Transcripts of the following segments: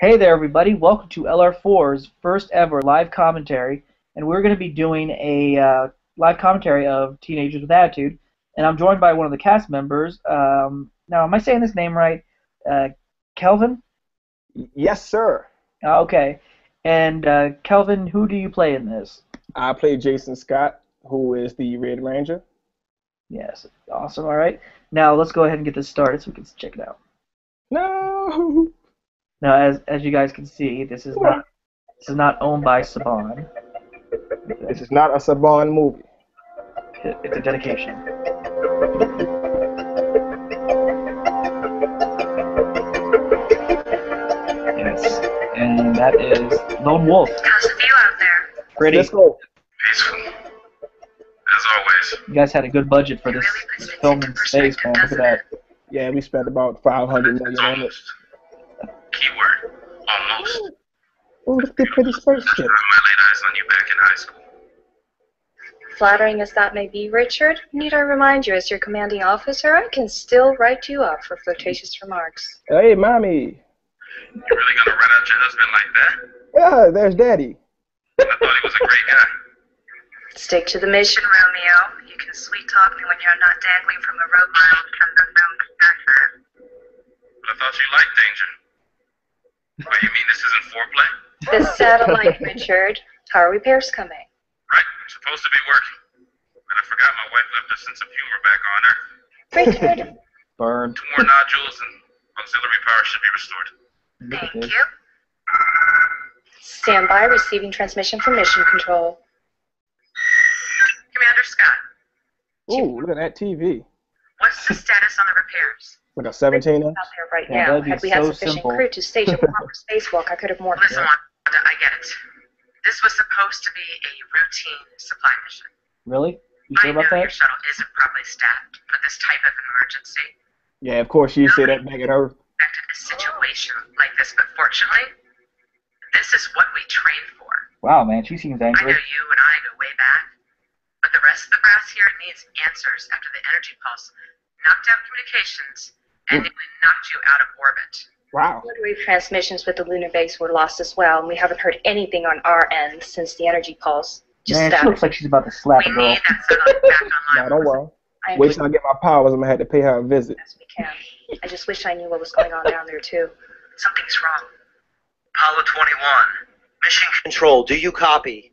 Hey there, everybody. Welcome to LR4's first ever live commentary. And we're going to be doing a live commentary of Teenagers with Attitude. And I'm joined by one of the cast members. Now, am I saying this name right? Kelvin? Yes, sir. Okay. And Kelvin, who do you play in this? I play Jason Scott, who is the Red Ranger. Yes. Awesome. All right. Now, let's go ahead and get this started so we can check it out. No. Now, as you guys can see, this is not owned by Saban. This is not a Saban movie. It's a dedication. Yes, and that is Lone Wolf. How's the view out there? Pretty. Let's go. Peaceful, as always. You guys had a good budget for this film in space, man. Look at that. Yeah, we spent about 500 million on it. Almost. Keyword, almost. Oh, look at the pretty spaceship. I laid eyes on you back in high school. Flattering as that may be, Richard, need I remind you, as your commanding officer, I can still write you up for flirtatious remarks. Hey, mommy. You really gonna rat out your husband like that? Yeah, there's Daddy. I thought he was a great guy. Stick to the mission, Romeo. You can sweet talk me when you're not dangling from a rope mile from the film backfire. But I thought you liked danger. Oh, you mean this isn't foreplay? The satellite, Richard. How are repairs coming? Right, I'm supposed to be working. But I forgot my wife left her sense of humor back on her. Richard, Burn. 2 more nodules and auxiliary power should be restored. Look at thank this. you. Stand by, receiving transmission from mission control. Commander Scott, Ooh, look at that TV. what's the status on the repairs? Like a 17 inch. Out there right Yeah, now. that'd be Had we had so sufficient simple. crew to stage a proper spacewalk, I could have warned Listen, you. Wanda, I get it. This was supposed to be a routine supply mission. Really? You I sure know about your that? shuttle isn't properly staffed for this type of emergency. Yeah, of course you say that back at Earth. Expected a situation like this, but fortunately, this is what we trained for. Wow, man, she seems I know angry. you and I go way back, but the rest of the brass here needs answers after the energy pulse knocked out communications and nearly knocked you out of orbit. Wow. Rotary transmissions with the lunar base were lost as well, and we haven't heard anything on our end since the energy pulse. Just Man, she that. looks like she's about to slap a We girl. need that satellite back Nah, online. don't worry. I Wait till I get my powers. I'm gonna have to pay her a visit. as we can. I just wish I knew what was going on down there too. Something's wrong. Apollo 21. Mission Control, do you copy?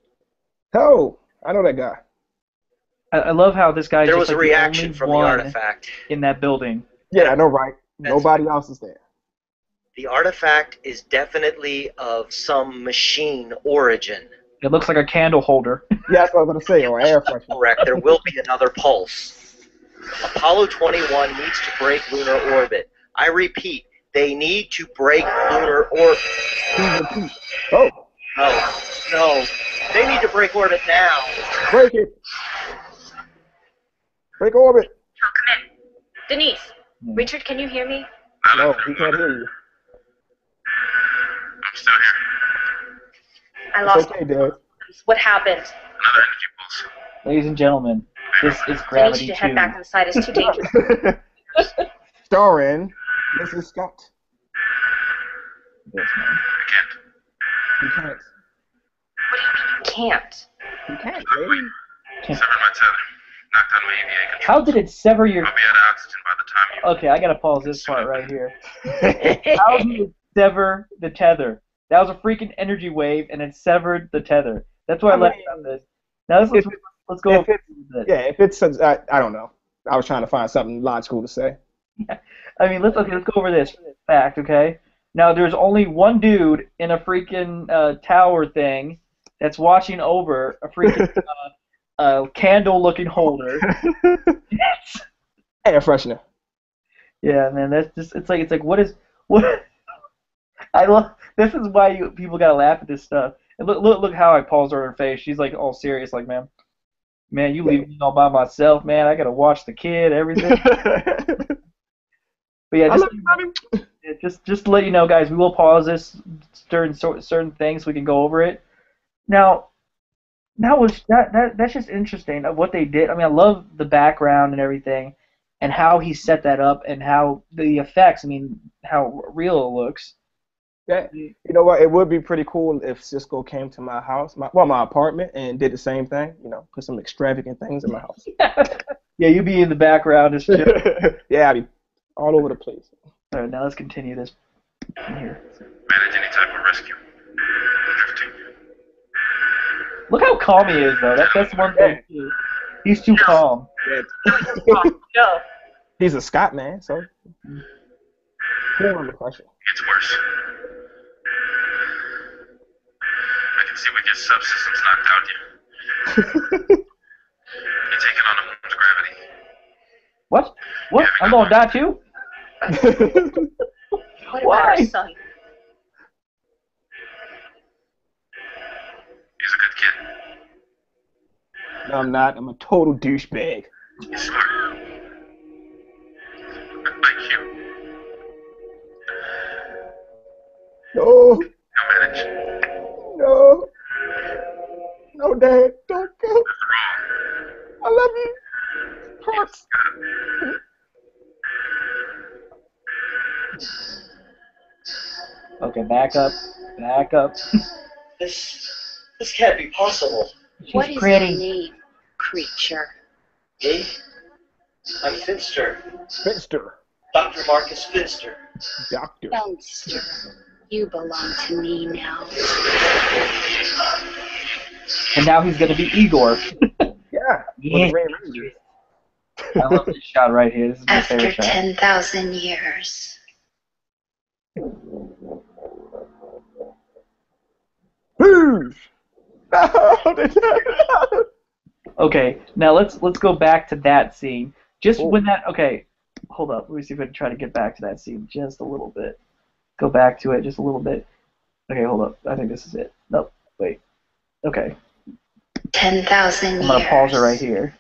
Oh, I know that guy. I love how this guy's There just was a like reaction the only from the one artifact. in that building. Yeah, I know, right? That's- Nobody else is there. The artifact is definitely of some machine origin. It looks like a candle holder. Yeah, that's what I was gonna say. Or air freshener. Correct, there will be another pulse. Apollo 21 needs to break lunar orbit. I repeat, they need to break lunar orbit. Oh, No, they need to break orbit now. break it. Break orbit. Oh, come in. Denise, Richard, can you hear me? No, he can't hear you. I'm still here. I It's lost okay, Dad. what happened. Another energy pulse. Ladies and gentlemen, this is I need Gravity you to 2. head back inside. It's too dangerous. Starring Mrs. Scott. This, man. I can't. You can't. What do you mean you can't? You can't, baby. Severed my tether. Knocked out my EVA control. How did it sever your... I'll be out of oxygen by the time you... Okay, I gotta pause this part right here. How did it sever the tether? That was a freaking energy wave, and it severed the tether. That's what I like about this. Now let's go if over it- this. Yeah, if it's, I don't know. I was trying to find something logical to say. I mean, let's go over this fact, okay? Now, there's only one dude in a freaking tower thing that's watching over a freaking candle-looking holder. Air freshener. Yeah, man, that's just it's like what? I love this is why people gotta laugh at this stuff. And look how I paused her face. She's like all serious, like man, you leave me all by myself, man. I gotta watch the kid, everything. But yeah, I love you, mommy. just to let you know, guys, we will pause this during certain things so we can go over it. Now that's just interesting of what they did. I mean, I love the background and everything, and how he set that up, and how the effects. I mean, how real it looks. Yeah. You know what? It would be pretty cool if Cisco came to my house, my apartment, and did the same thing. You know, put some extravagant things in my house. Yeah, you be in the background as chill. Yeah, I'd be all over the place. All right, now let's continue this here. Manage any type of rescue. Drifting. Look how calm he is, though. That's one thing. Too. He's too calm. Go. He's a Scot man, so he don't under pressure. It's worse. I can see we get subsystems knocked out here. You're taking on the moon's gravity. What? What? I'm gonna die too? What Why? about our son? He's a good kid. No, I'm not. I'm a total douchebag. He's smart. Like you. No, He'll manage. no, no, Dad, don't go. After all, I love you. Hurts. Okay, back up. Back up. This can't be possible. What She's is pretty. your name, creature? Me? I'm Finster. Finster, Dr. Marcus Finster. doctor. Youngster, you belong to me now. And now he's gonna be Igor. Yeah. Yeah. With the Green Rangers. I love this shot right here. This is my After favorite shot. 10,000 years. Move. No, Okay, now let's go back to that scene. Just Cool. when that. Okay, hold up. Let me see if I can try to get back to that scene just a little bit. Go back to it just a little bit. Okay, hold up. I think this is it. Nope. Wait. Okay. 10,000 years. I'm gonna pause it right here.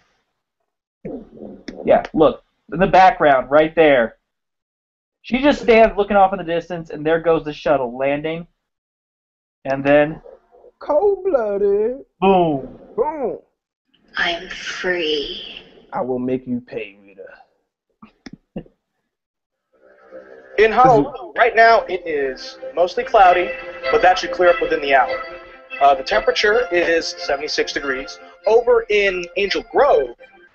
Yeah, look in the background, right there. She just stands looking off in the distance, and there goes the shuttle landing, and then cold-blooded. boom. Boom. I'm free. I will make you pay, Rita. In Honolulu, right now it is mostly cloudy, but that should clear up within the hour. The temperature is 76 degrees. Over in Angel Grove,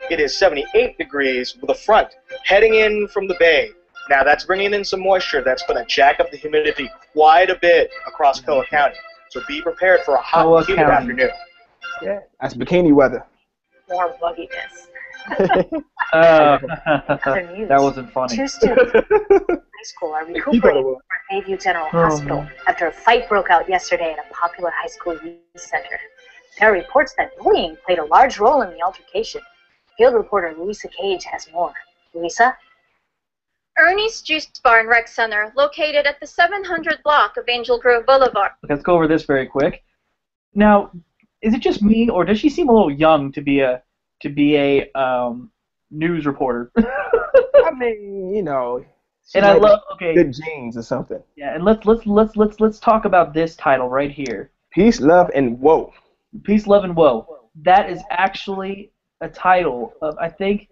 it is 78 degrees with a front heading in from the bay. Now that's bringing in some moisture that's going to jack up the humidity quite a bit across Koa County. So be prepared for a hot Koa and humid County. afternoon. Yeah. That's bikini weather. More bugginess. That wasn't funny. Two students in high school are recuperating from Bayview General Hospital after a fight broke out yesterday at a popular high school youth center. There are reports that bullying played a large role in the altercation. Field reporter Louisa Cage has more. Louisa? Ernie's Juice Bar and Rec Center, located at the 700 block of Angel Grove Boulevard. Let's go over this very quick. Now, is it just me, or does she seem a little young to be a news reporter? I mean, you know. And I love good genes or something. Yeah, and let's talk about this title right here. Peace, love, and woe. Peace, love, and woe. That is actually a title of, I think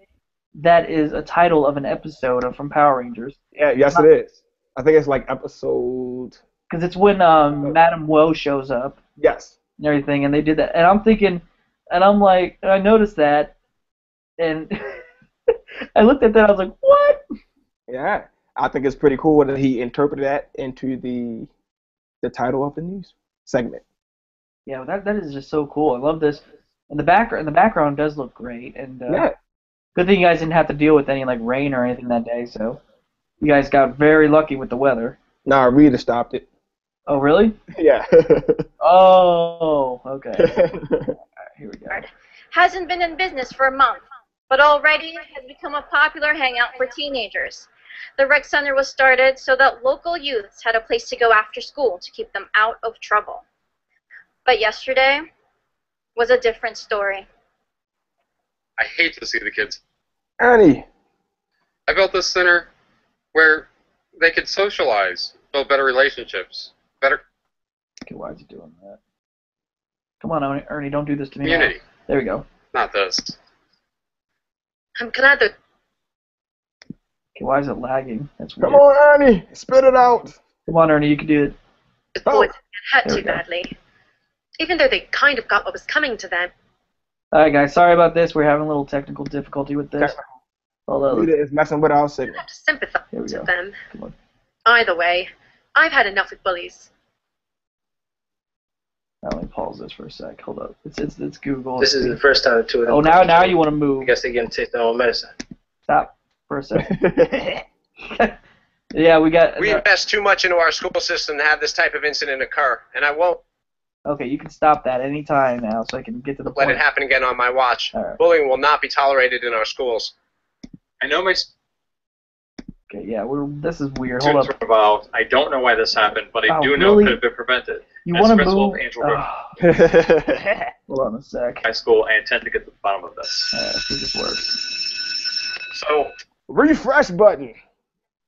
that is a title of an episode of from Power Rangers. Yeah, yes it is. I think it's like episode. Because it's when Madame Woe shows up. Yes. And everything, and they did that, and I'm thinking, and I'm like, and I noticed that, and I looked at that, I was like, what? Yeah, I think it's pretty cool that he interpreted that into the title of the news segment. Yeah, that is just so cool. I love this, and the background does look great, and Yeah. good thing you guys didn't have to deal with any like rain or anything that day, so you guys got very lucky with the weather. Nah, Rita stopped it. Oh, really? Yeah. Oh, okay. All right, here we go. Hasn't been in business for a month, but already has become a popular hangout for teenagers. The rec center was started so that local youths had a place to go after school to keep them out of trouble. But yesterday was a different story. I hate to see the kids. Annie. I built this center where they could socialize, build better relationships, better Okay, why is he doing that? Come on, Ernie, don't do this to me. community. Now. There we go. Not this. I'm glad that Okay, why is it lagging? That's weird. Come on, Annie. Spit it out. Come on, Ernie, you can do it. The Oh, boys had there we too go. badly. Even though they kind of got what was coming to them. All right, guys. Sorry about this. We're having a little technical difficulty with this. Hold on. Computer is messing with our You signal. have to sympathize Here we with go. them. Come on. Either way, I've had enough with bullies. Now let me pause this for a sec. Hold up. It's Google. This is the first time the two of them. Oh, now you want to I move. guess they're getting to take their own medicine. Stop for a second. Yeah, we got. We invest too much into our school system to have this type of incident occur, and I won't Okay, you can stop that anytime now, so I can get to the let point. it happen again on my watch. All right. Bullying will not be tolerated in our schools. I know my Okay, yeah, this is weird. Hold students up. were involved. I don't know why this happened, but I Oh, do know really? it could have been prevented. You As want to principal move? of Angel Grove Hold on a sec. High School, I intend to get to the bottom of this. All right, let's see if this works. So, Refresh button.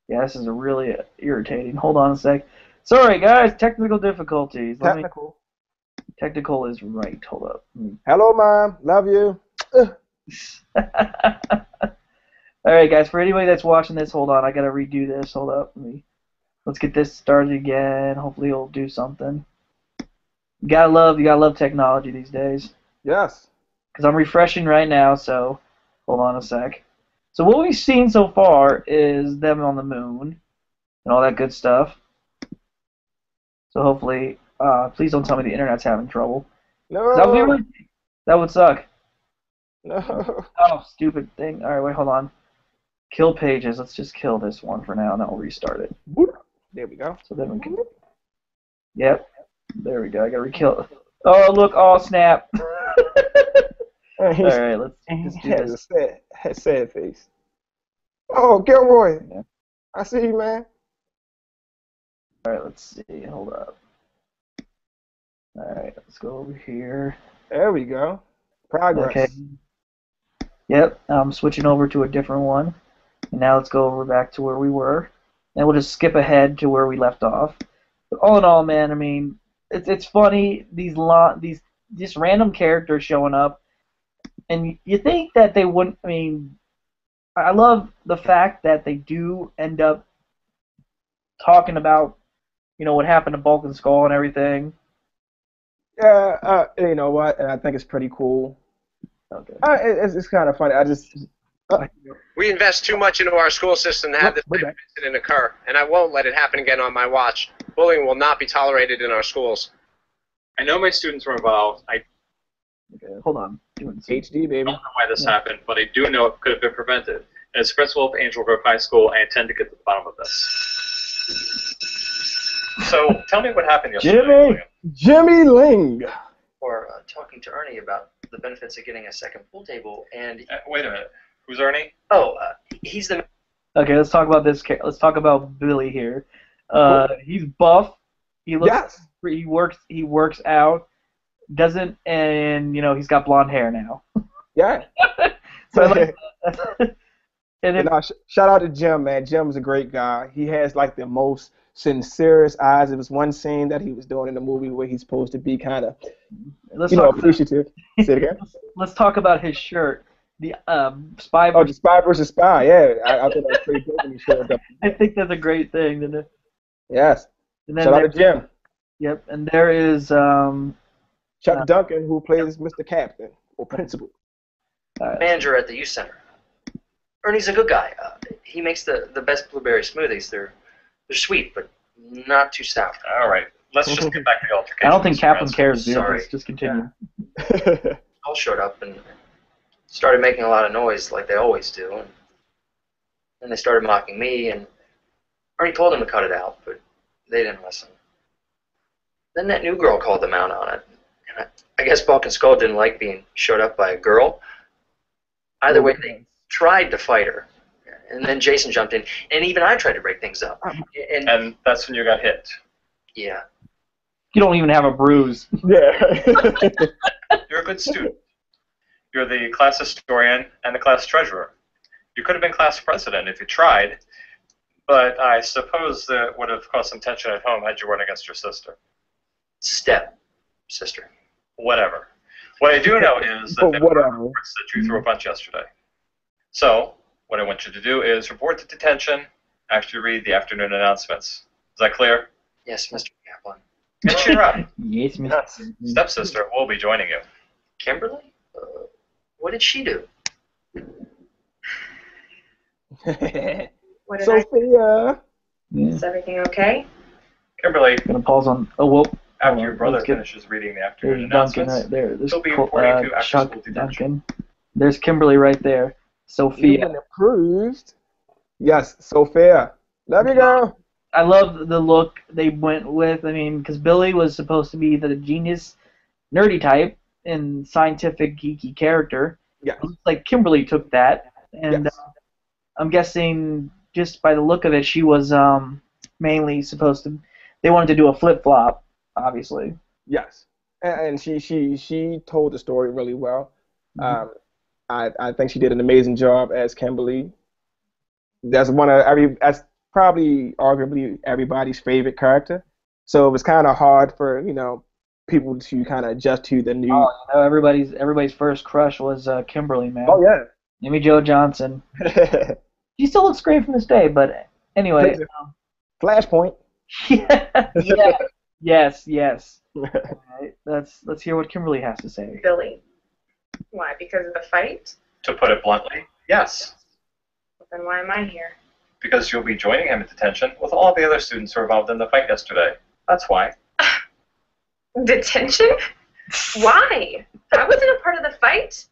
Yeah, this is really irritating. Hold on a sec. Sorry, guys, technical difficulties. Technical is right. Hold up. Hello, Mom. Love you. All right, guys. For anybody that's watching this, hold on. I gotta redo this. Hold up. Let's get this started again. Hopefully, it'll do something. You gotta love technology these days. Yes. Because I'm refreshing right now. So, hold on a sec. So what we've seen so far is them on the moon and all that good stuff. So hopefully, please don't tell me the internet's having trouble. No. That would suck. No. Oh, stupid thing. All right, wait, hold on. Kill pages. Let's just kill this one for now, and then we'll restart it. There we go. So then we can. Yep. There we go. I gotta re-kill. Oh, look. Oh, snap. All right, let's just do this. A sad face. Oh, Gilroy. Yeah. I see you, man. All right, let's see. Hold up. All right, let's go over here. There we go. Progress. Okay. Yep, I'm switching over to a different one. And now let's go over back to where we were. And we'll just skip ahead to where we left off. But all in all, man, I mean, it's funny, these just random characters showing up. And you think that they wouldn't, I mean, I love the fact that they do end up talking about, what happened to Bulk and Skull and everything. Yeah, you know what? And I think it's pretty cool. Okay. It's kind of funny. We invest too much into our school system to have this type of incident occur, and I won't let it happen again on my watch. Bullying will not be tolerated in our schools. I know my students were involved. I Okay, hold on. HD, baby. don't know why this happened, but I do know it could have been prevented. As principal of Angel Grove High School, I intend to get to the bottom of this. So, tell me what happened yesterday. Jimmy Ling. Or talking to Ernie about the benefits of getting a second pool table, and Wait a minute. Who's Ernie? he's the Okay, let's talk about this. Let's talk about Billy here. He's buff. He looks. Yes. He works out. Doesn't, and he's got blonde hair now. Yeah. So I like that. And shout out to Jim, man. Jim's a great guy. He has like the most sincerest eyes. There was one scene that he was doing in the movie where he's supposed to be kind of, appreciative. Say it again. Let's talk about his shirt. The spy. The spy versus spy. Yeah, I thought that was pretty good when he showed up. I think that's a great thing. Isn't it? Yes. And then shout out to Jim. Yep, and there is Chuck Duncan, who plays Mr. Captain or Principal. manager at the youth center. Ernie's a good guy. He makes the best blueberry smoothies. They're sweet, but not too sour. All right. Let's just get back to the altercation. I don't think Kaplan cares, dude. Sorry. Let's just continue. All showed up and started making a lot of noise like they always do. And then they started mocking me, and Ernie told them to cut it out, but they didn't listen. Then that new girl called them out on it. And I guess Bulk and Skull didn't like being showed up by a girl. Either way, they tried to fight her. And then Jason jumped in, and even I tried to break things up. And that's when you got hit. Yeah. You don't even have a bruise. Yeah. You're a good student. You're the class historian and the class treasurer. You could have been class president if you tried, but I suppose that would have caused some tension at home had you run against your sister. Step sister. Whatever. What I do know is that there were Whatever. reports that you threw a punch yesterday. So, what I want you to do is report the detention, actually read the afternoon announcements. Is that clear? Yes, Mr. Kaplan. And cheer up. Yes, Mr. Stepsister will be joining you. Kimberly? What did she do? What did Sophia. Is everything okay? Kimberly, Gonna pause on. Oh, well. after your brother finishes reading the afternoon There's Duncan announcements, right there. There's he'll be reporting to Chuck after-school detention. Duncan. There's Kimberly right there. You've Sophia. been approved. Yes, Sophia. Love you, girl. I love the look they went with. I mean, because Billy was supposed to be the genius, nerdy type and scientific, geeky character. Yes. It looks like Kimberly took that, and Yes. I'm guessing just by the look of it, she was mainly supposed to. They wanted to do a flip flop, obviously. Yes. And she told the story really well. I think she did an amazing job as Kimberly. That's probably arguably everybody's favorite character. So it was kind of hard for people to kind of adjust to the new. Oh, everybody's first crush was Kimberly, man. Oh yeah. Amy Jo Johnson. She still looks great from this day, but anyway. Flashpoint. Yeah. Yes. All right, let's hear what Kimberly has to say. Billy. Why? Because of the fight? To put it bluntly, yes. Then why am I here? Because you'll be joining him at detention with all the other students who were involved in the fight yesterday. That's why. Detention? Why? I wasn't a part of the fight.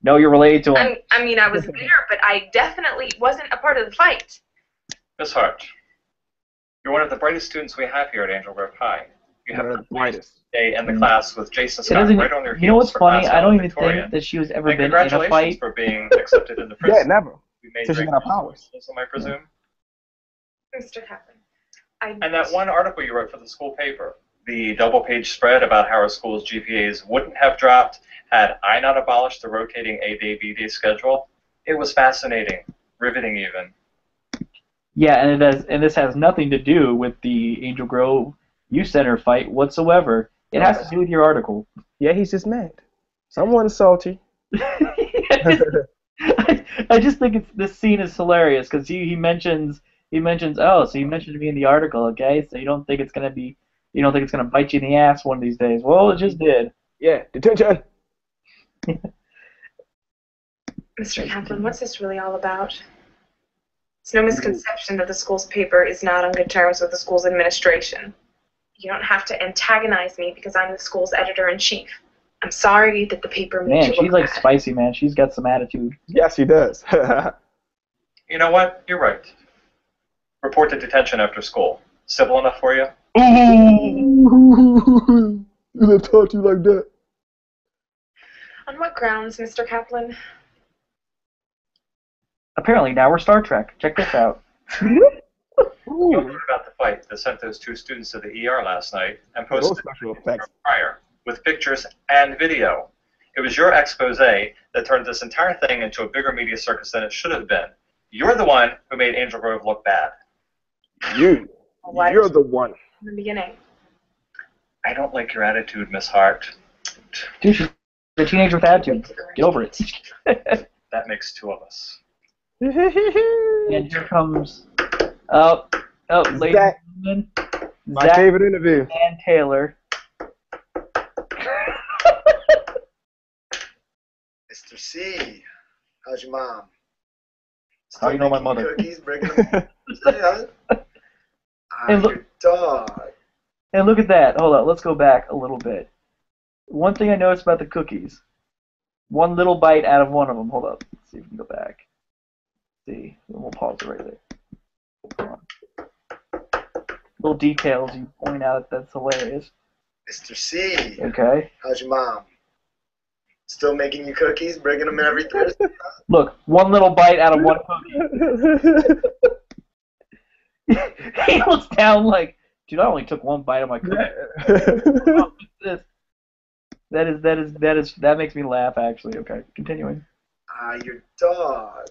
No, you're related to him. I mean, I was there, but I definitely wasn't a part of the fight. Miss Hart, you're one of the brightest students we have here at Angel Grove High. You have the brightest day in the class with Jason Scott right on your heels. You know what's for funny? class I don't even valedictorian. think that she was ever And been in a congratulations fight. for being accepted in the prison. Yeah, never. We made So she great got her powers. I presume. Mr. Kaplan, And that one article you wrote for the school paper, the double-page spread about how our school's GPAs wouldn't have dropped had I not abolished the rotating A-Day-B-Day schedule, it was fascinating, riveting even. Yeah, and this has nothing to do with the Angel Grove Youth Center fight whatsoever. It has to do with your article. Yeah, he's just mad. Someone's salty. I just think this scene is hilarious because he mentions so you mentioned me in the article, okay? So you don't think it's gonna bite you in the ass one of these days. Well, it just did. Yeah, detention. Mr. Kaplan, what's this really all about? It's no misconception that the school's paper is not on good terms with the school's administration. You don't have to antagonize me because I'm the school's editor-in-chief. I'm sorry that the paper made Man, you she's look like bad. spicy, man. She's got some attitude. Yes, he does. You know what? You're right. Report to detention after school. Civil enough for you? Ooh, and I taught you like that. On what grounds, Mr. Kaplan? Apparently, now we're Star Trek. Check this out. You heard about the fight that sent those two students to the ER last night and posted Those special effects. prior with pictures and video. It was your expose that turned this entire thing into a bigger media circus than it should have been. You're the one who made Angel Grove look bad. You're the one. In the beginning. I don't like your attitude, Miss Hart. Dude, she's a teenager with attitude. Get over it. That makes two of us. And here comes ladies and gentlemen, My Zach favorite interview. and Taylor. Mr. C, how's your mom? How do you know my making mother? Cookies, breaking them. Yeah. And look- Your dog. And look at that. Hold on, let's go back a little bit. One thing I noticed about the cookies. One little bite out of one of them. Hold up. Let's see if we can go back. See. And we'll pause it right there. Hold on. Little details you point out that's hilarious. Mr. C, Okay. how's your mom? Still making you cookies, bringing them every Thursday? Look, one little bite out of one cookie. He looks down like, dude, I only took one bite of my cookie. That makes me laugh actually. Okay, continuing. Your dog.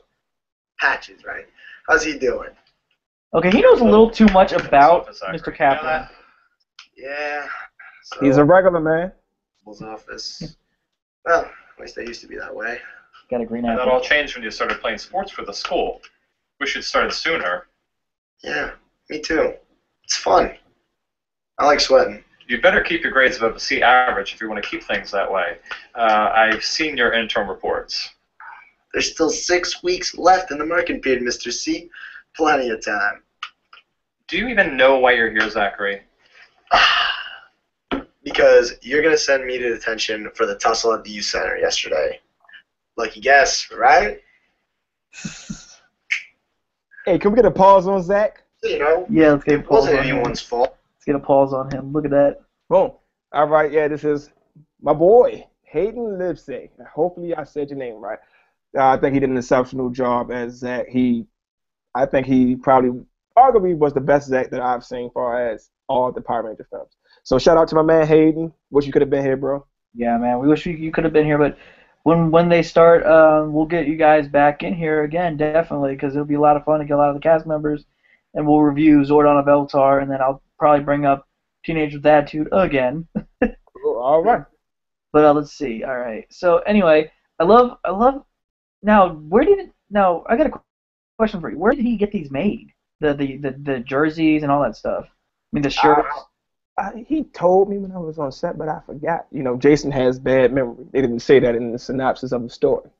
Patches, right? How's he doing? Okay, he knows a little too much about Mr. Kaplan. Yeah. So, He's a regular man. Principal's office. Well, at least I used to be that way. Got a green And that apple. all changed when you started playing sports for the school. Wish you'd started sooner. Yeah, me too. It's fun. I like sweating. You better keep your grades above a C average if you want to keep things that way. I've seen your interim reports. There's still 6 weeks left in the marking period, Mr. C. Plenty of time. Do you even know why you're here, Zachary? Because you're going to send me to detention for the tussle at the youth center yesterday. Lucky guess, right? Hey, can we get a pause on Zach? You know, Yeah, let's get a it pause wasn't on him. anyone's fault. Let's get a pause on him. Look at that. Boom. All right, yeah, this is my boy, Hayden Lipsey. Hopefully I said your name right. I think he did an exceptional job as Zach. I think he probably, arguably, was the best Zach that I've seen far as all the Power Ranger films. So shout out to my man Hayden. Wish you could have been here, bro. Yeah, man. We wish you could have been here, but when they start, we'll get you guys back in here again, definitely, because it'll be a lot of fun to get a lot of the cast members, and we'll review Zordon of Eltar, and then I'll probably bring up Teenage with Attitude again. All right. But let's see. All right. So anyway, I love. Now, I got a question for you. Where did he get these made? The jerseys and all that stuff. I mean, the shirts. He told me when I was on set, but I forgot. You know, Jason has bad memory. They didn't say that in the synopsis of the story.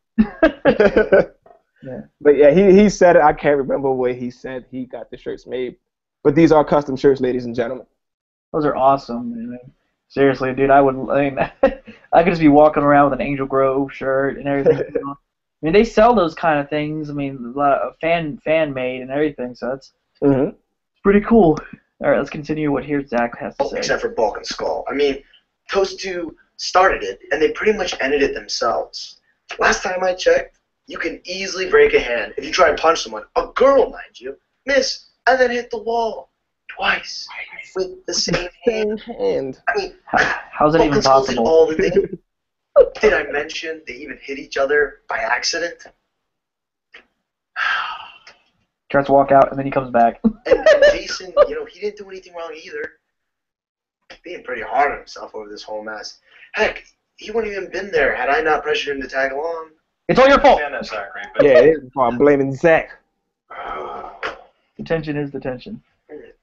Yeah. But yeah, he said it. I can't remember where he said he got the shirts made. But these are custom shirts, ladies and gentlemen. Those are awesome, man. Seriously, dude, I mean, I could just be walking around with an Angel Grove shirt and everything. I mean, they sell those kind of things. I mean, a lot of fan made and everything. So that's pretty cool. All right, let's continue what here Zach has to say. Except for Bulk and Skull. I mean, those two started it, and they pretty much ended it themselves. Last time I checked, you can easily break a hand if you try and punch someone, a girl, mind you, miss, and then hit the wall twice with the same hand. I mean, how's that even possible? All the thing. Did I mention they even hit each other by accident? Tries to walk out, and then he comes back. And Jason, he didn't do anything wrong either. Being pretty hard on himself over this whole mess. Heck, he wouldn't even been there had I not pressured him to tag along. It's all your fault. Yeah, I'm blaming Zach. The tension is the tension.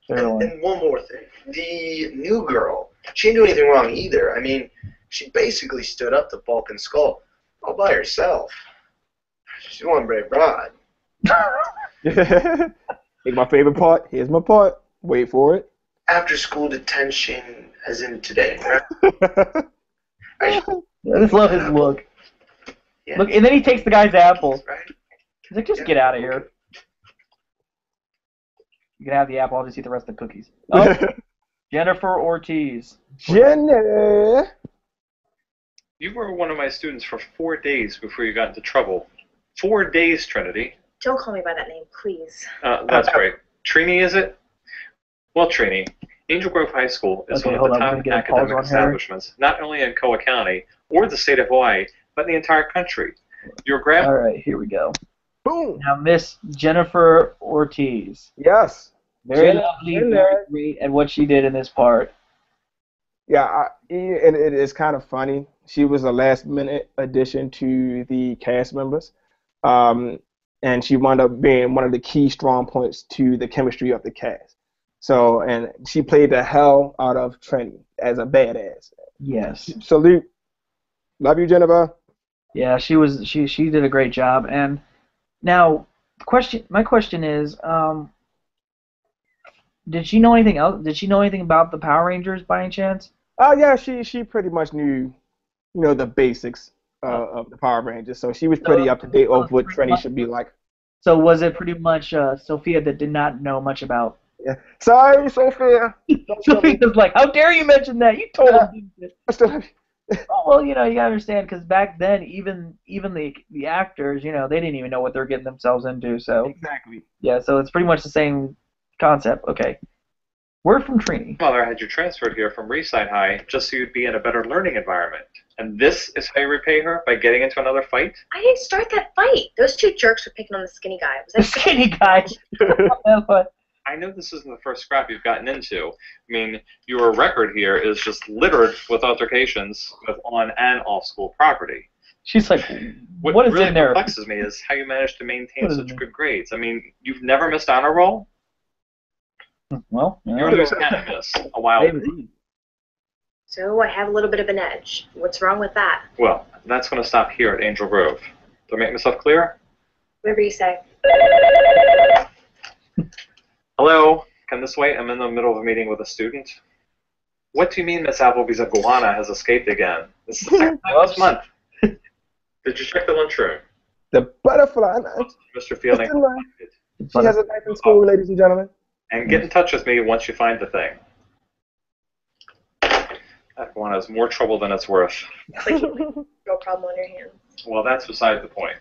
And one more thing. The new girl, she didn't do anything wrong either. I mean, she basically stood up to Bulk and Skull all by herself. She's one brave broad. Here's my favorite part. Here's my part. Wait for it. After school detention, as in today, right? I just love his look. Yeah. Look, and then he takes the guy's apple. Right. He's like, just get out of here. You can have the apple. I'll just eat the rest of the cookies. Oh, Jennifer Ortiz. Jenny. You were one of my students for 4 days before you got into trouble. 4 days, Trinity. Don't call me by that name, please. That's great. Trini, is it? Well, Trini, Angel Grove High School is one of the top academic establishments, not only in Koa County or the state of Hawaii, but in the entire country. Your grandma. All right, here we go. Boom. Now, Miss Jennifer Ortiz. Yes. Very lovely, very great at what she did in this part. Yeah, and it is kind of funny. She was a last-minute addition to the cast members. And she wound up being one of the key strong points to the chemistry of the cast. So, and she played the hell out of Trini as a badass. Yes. Salute. Love you, Jennifer. Yeah, she did a great job. And now, my question is, did she know anything else? Did she know anything about the Power Rangers by any chance? Oh yeah, she pretty much knew, the basics of the Power Rangers. So she was pretty up to date of what Trini should be like. So was it pretty much Sophia that did not know much about? Yeah. Sorry, Sophia. Sophia's like, how dare you mention that? You told him. Oh, well, you gotta understand, because back then, even the actors, they didn't even know what they're getting themselves into. So exactly. Yeah, so it's pretty much the same concept. Okay. Word from Trini. Mother had you transferred here from Reeside High just so you'd be in a better learning environment. And this is how you repay her? By getting into another fight? I didn't start that fight. Those two jerks were picking on the skinny guy. Was that skinny guy? I know this isn't the first scrap you've gotten into. I mean, your record here is just littered with altercations with on and off school property. She's like, what is really in there? What perplexes me is how you managed to maintain such good grades. I mean, you've never missed honor roll? Well, you're a new canon, miss. A while. So I have a little bit of an edge. What's wrong with that? Well, that's going to stop here at Angel Grove. Do I make myself clear? Whatever you say. Hello? Can this wait? I'm in the middle of a meeting with a student. What do you mean Miss Appleby's iguana has escaped again? This is the second time last month. Did you check the lunchroom? The butterfly. Mr. Fielding. She has a life in school, ladies and gentlemen. And get in touch with me once you find the thing. That iguana has more trouble than it's worth. No problem on your hands. Well, that's beside the point.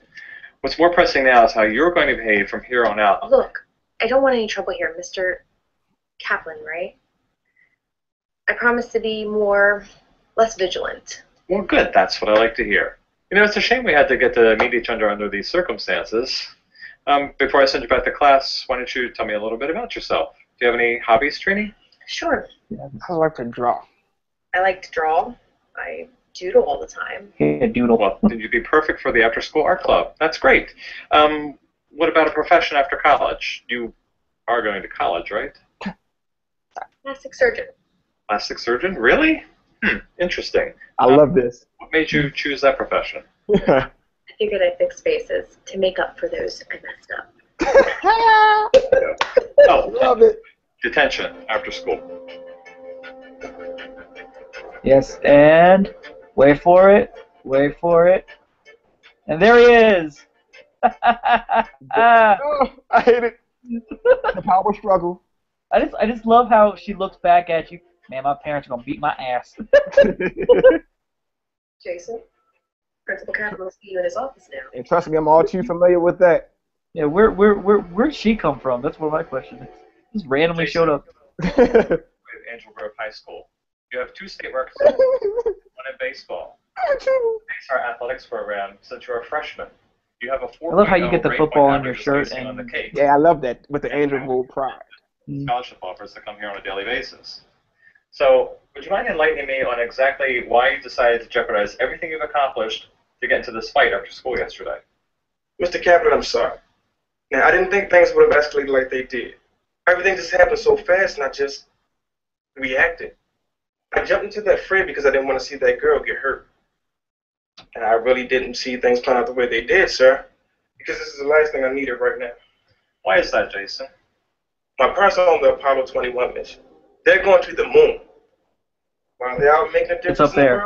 What's more pressing now is how you're going to behave from here on out. Look, I don't want any trouble here, Mr. Kaplan, right? I promise to be less vigilant. Well, good. That's what I like to hear. You know, it's a shame we had to get to meet each other under these circumstances. Before I send you back to class, why don't you tell me a little bit about yourself? Do you have any hobbies, Trini? Sure. I like to draw. I like to draw. I doodle all the time. Yeah, doodle. Well, then you'd be perfect for the after-school art club. That's great. What about a profession after college? You are going to college, right? Plastic surgeon. Plastic surgeon? Really? Interesting. I love this. What made you choose that profession? I figured I'd fix faces to make up for those I messed up. Oh, Love it. detention after school. Yes, and wait for it. Wait for it. And there he is. Oh, I hate it. The power struggle. I just love how she looks back at you. Man, my parents are gonna beat my ass. Jason, Principal Kaplan will see you in his office now. And trust me, I'm all too familiar with that. Yeah, where'd she come from? That's what my question is. Just randomly showed up. With Angel Grove High School. You have 2 state records, one in baseball. Base our athletics program since you're a freshman. You have a 4.0 I love how you get the grade football point on your average shirt icing on the and cake. Yeah, I love that with the Angel Grove pride. Scholarship offers to come here on a daily basis. So, would you mind enlightening me on exactly why you decided to jeopardize everything you've accomplished to get into this fight after school yesterday? Mr. Kaplan, I'm sorry. Now, I didn't think things would have escalated like they did. Everything just happened so fast, and I just reacted. I jumped into that fray because I didn't want to see that girl get hurt. And I really didn't see things plan out the way they did, sir. Because this is the last thing I needed right now. Why is that, Jason? My parents are on the Apollo 21 mission. They're going to the moon. While they're out making a difference It's up in the there.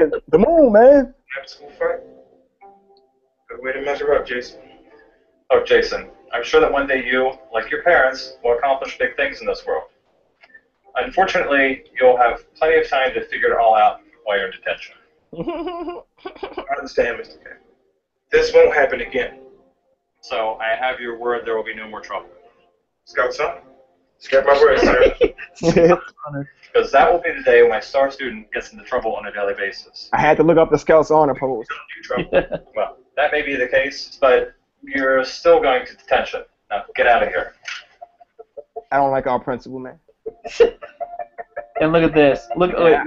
world, The moon, man. after school fight. Good way to measure up, Jason. Oh, Jason, I'm sure that one day you, like your parents, will accomplish big things in this world. Unfortunately, you'll have plenty of time to figure it all out while you're in detention. I understand, Mr. Kaplan. This won't happen again. So, I have your word there will be no more trouble. Scout son. Scout my word, sir. Because that will be the day when my star student gets into trouble on a daily basis. I had to look up the Scouts honor post. Well, that may be the case, but you're still going to detention. Now, get out of here. I don't like our principal, man. And look at this. Look. Yeah.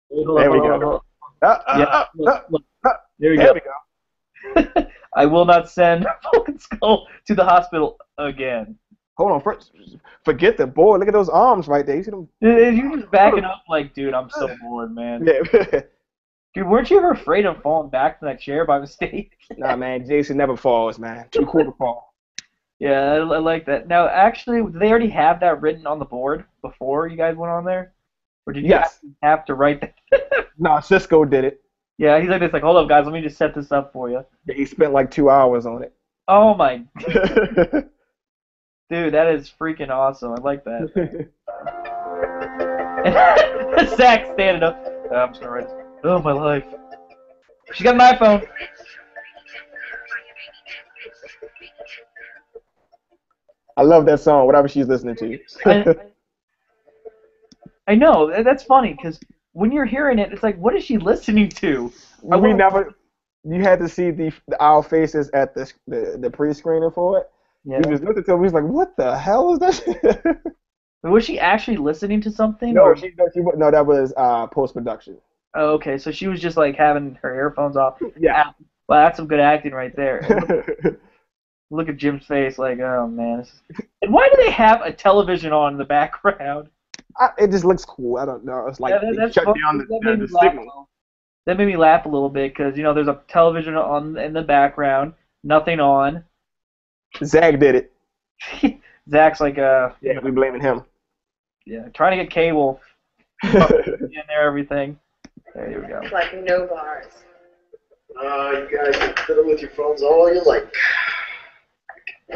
Wait, There we go. There we There go. I will not send Falcon Skull to the hospital again. Hold on, first, forget the board. Look at those arms right there. You see them? You just backing up like, dude, I'm so bored, man. Yeah. Dude, weren't you ever afraid of falling back to that chair by mistake? Nah, man, Jason never falls, man. Too cool to fall. Yeah, I like that. Now, actually, did they already have that written on the board before you guys went on there? Or did you Yes. have to write that? No, Cisco did it. Yeah, he's like this, like, hold up, guys, let me just set this up for you. He spent like 2 hours on it. Oh, my. Dude, that is freaking awesome. I like that. And Zach standing up. I'm just going to write this. Oh, my life. She's got an iPhone. I love that song, whatever she's listening to. I know, that's funny, because when you're hearing it, it's like, what is she listening to? You had to see our faces at the pre-screening for it. Yeah. We was looking at it, we was like, what the hell is that? Was she actually listening to something? No, or? no, that was post-production. Oh, okay, so she was just like having her earphones off. Yeah. Well, that's some good acting right there. Look at Jim's face like, oh, man. And why do they have a television on in the background? It just looks cool. I don't know. It's like Yeah, they that's shut fun. down That made me the laugh a signal. little. That made me laugh a little bit because there's a television on in the background, nothing on. Zach did it. Zach's like Yeah, we blaming him. yeah, trying to get cable in there, everything. There you go. Like no bars. You guys can fiddle with your phones all you like.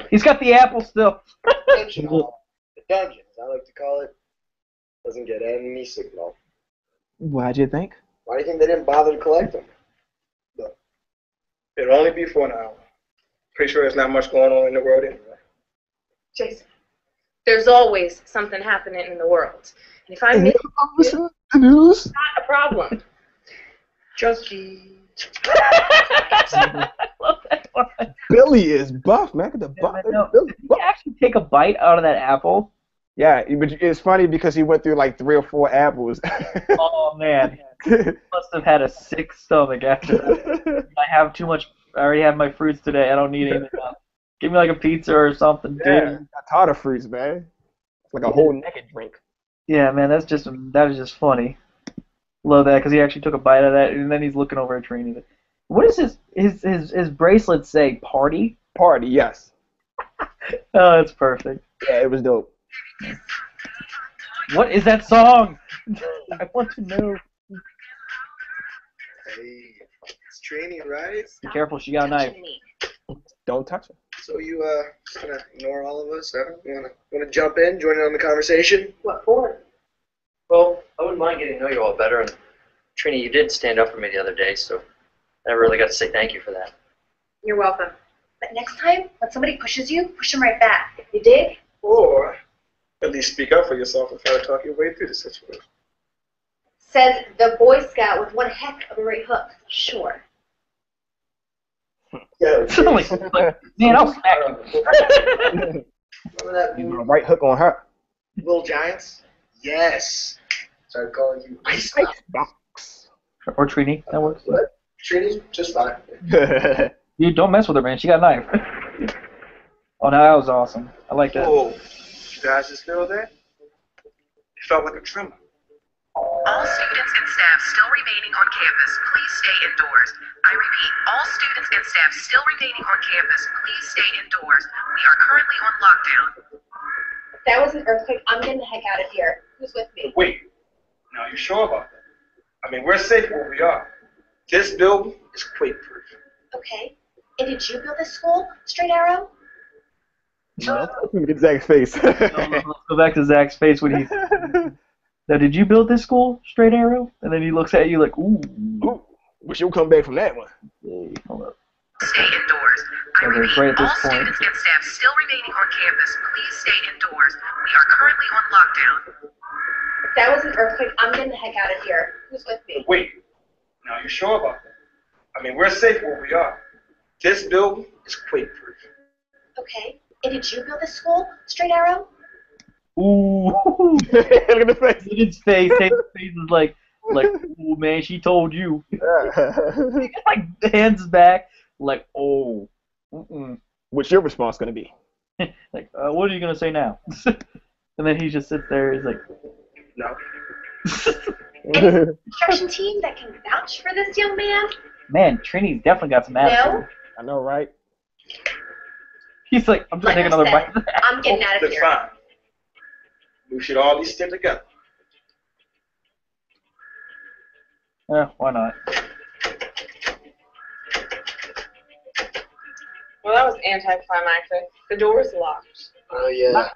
He's got the apple still. Dungeon hall. The dungeon, as I like to call it, doesn't get any signal. Why'd you think? Why do you think they didn't bother to collect them? It'll only be for an hour. Pretty sure there's not much going on in the world anyway. Jason, there's always something happening in the world. And if I miss you, the news? it's not a problem. Junkie. I love that one. Billy is buff, man. Look at the buff. Did he actually take a bite out of that apple? Yeah, but it's funny because he went through like 3 or 4 apples. Oh man, he must have had a sick stomach after that. I have too much. I already have my fruits today. I don't need anything else. Give me like a pizza or something, dude. Yeah, tartar fruits, man. It's like a whole naked drink. Yeah, man, that is just funny. Love that because he actually took a bite of that, and then he's looking over at Trini. What does his bracelet say? Party? Party, yes. Oh, that's perfect. Yeah, it was dope. What is that song? I want to know. Hey, it's Trini, right? Be careful, she got a knife. Don't touch her. So you just gonna ignore all of us? You wanna jump in, join in on the conversation? What for? Well, I wouldn't mind getting to know you all better. And Trini, you did stand up for me the other day, so I never really got to say thank you for that. You're welcome. But next time, when somebody pushes you, push them right back. You dig? Or at least speak up for yourself and try to talk your way through the situation. Says the Boy Scout with one heck of a right hook. Sure. Yeah. Man, I'll smack you. Remember that You movie, know, right hook on her. Little Giants? Yes. Started calling you Ice Box. Or Trini, that works. What? Trini's just fine. You don't mess with her, man. She got a knife. Oh, no, that was awesome. I like that. Oh, you guys just feel that? It felt like a tremor. All students and staff still remaining on campus, please stay indoors. I repeat, all students and staff still remaining on campus, please stay indoors. We are currently on lockdown. That was an earthquake. I'm getting the heck out of here. Who's with me? Wait, now you sure about that? I mean, we're safe where we are. This building is quake-proof. Okay. And did you build this school, Straight Arrow? No, look at Zach's face. Let's go back to Zach's face when he's... Now, did you build this school, Straight Arrow? And then he looks at you like, ooh. Ooh, wish you'll come back from that one. Hey, hold up. Stay indoors. I Okay, repeat, right at this all point. students and staff still remaining on campus, please stay indoors. We are currently on lockdown. That was an earthquake. I'm getting the heck out of here. Who's with me? Wait, now you sure about that? I mean, we're safe where we are. This building is quake-proof. Okay. And did you build this school, Straight Arrow? Ooh. Look at the face. Look at his face. His face is like, ooh, man, she told you. Like, hands back, like, oh. Mm-mm. What's your response going to be? Like, what are you going to say now? And then he just sits there, he's like, No. Construction team that can vouch for this young man? man, Trini's definitely got some attitude. No. I know, right? He's like, I'm just Like taking I another said, bite. I'm getting out of That's here. fine. We should all be still together. Yeah, why not? Well, that was anticlimactic. The door's locked. Oh yeah, I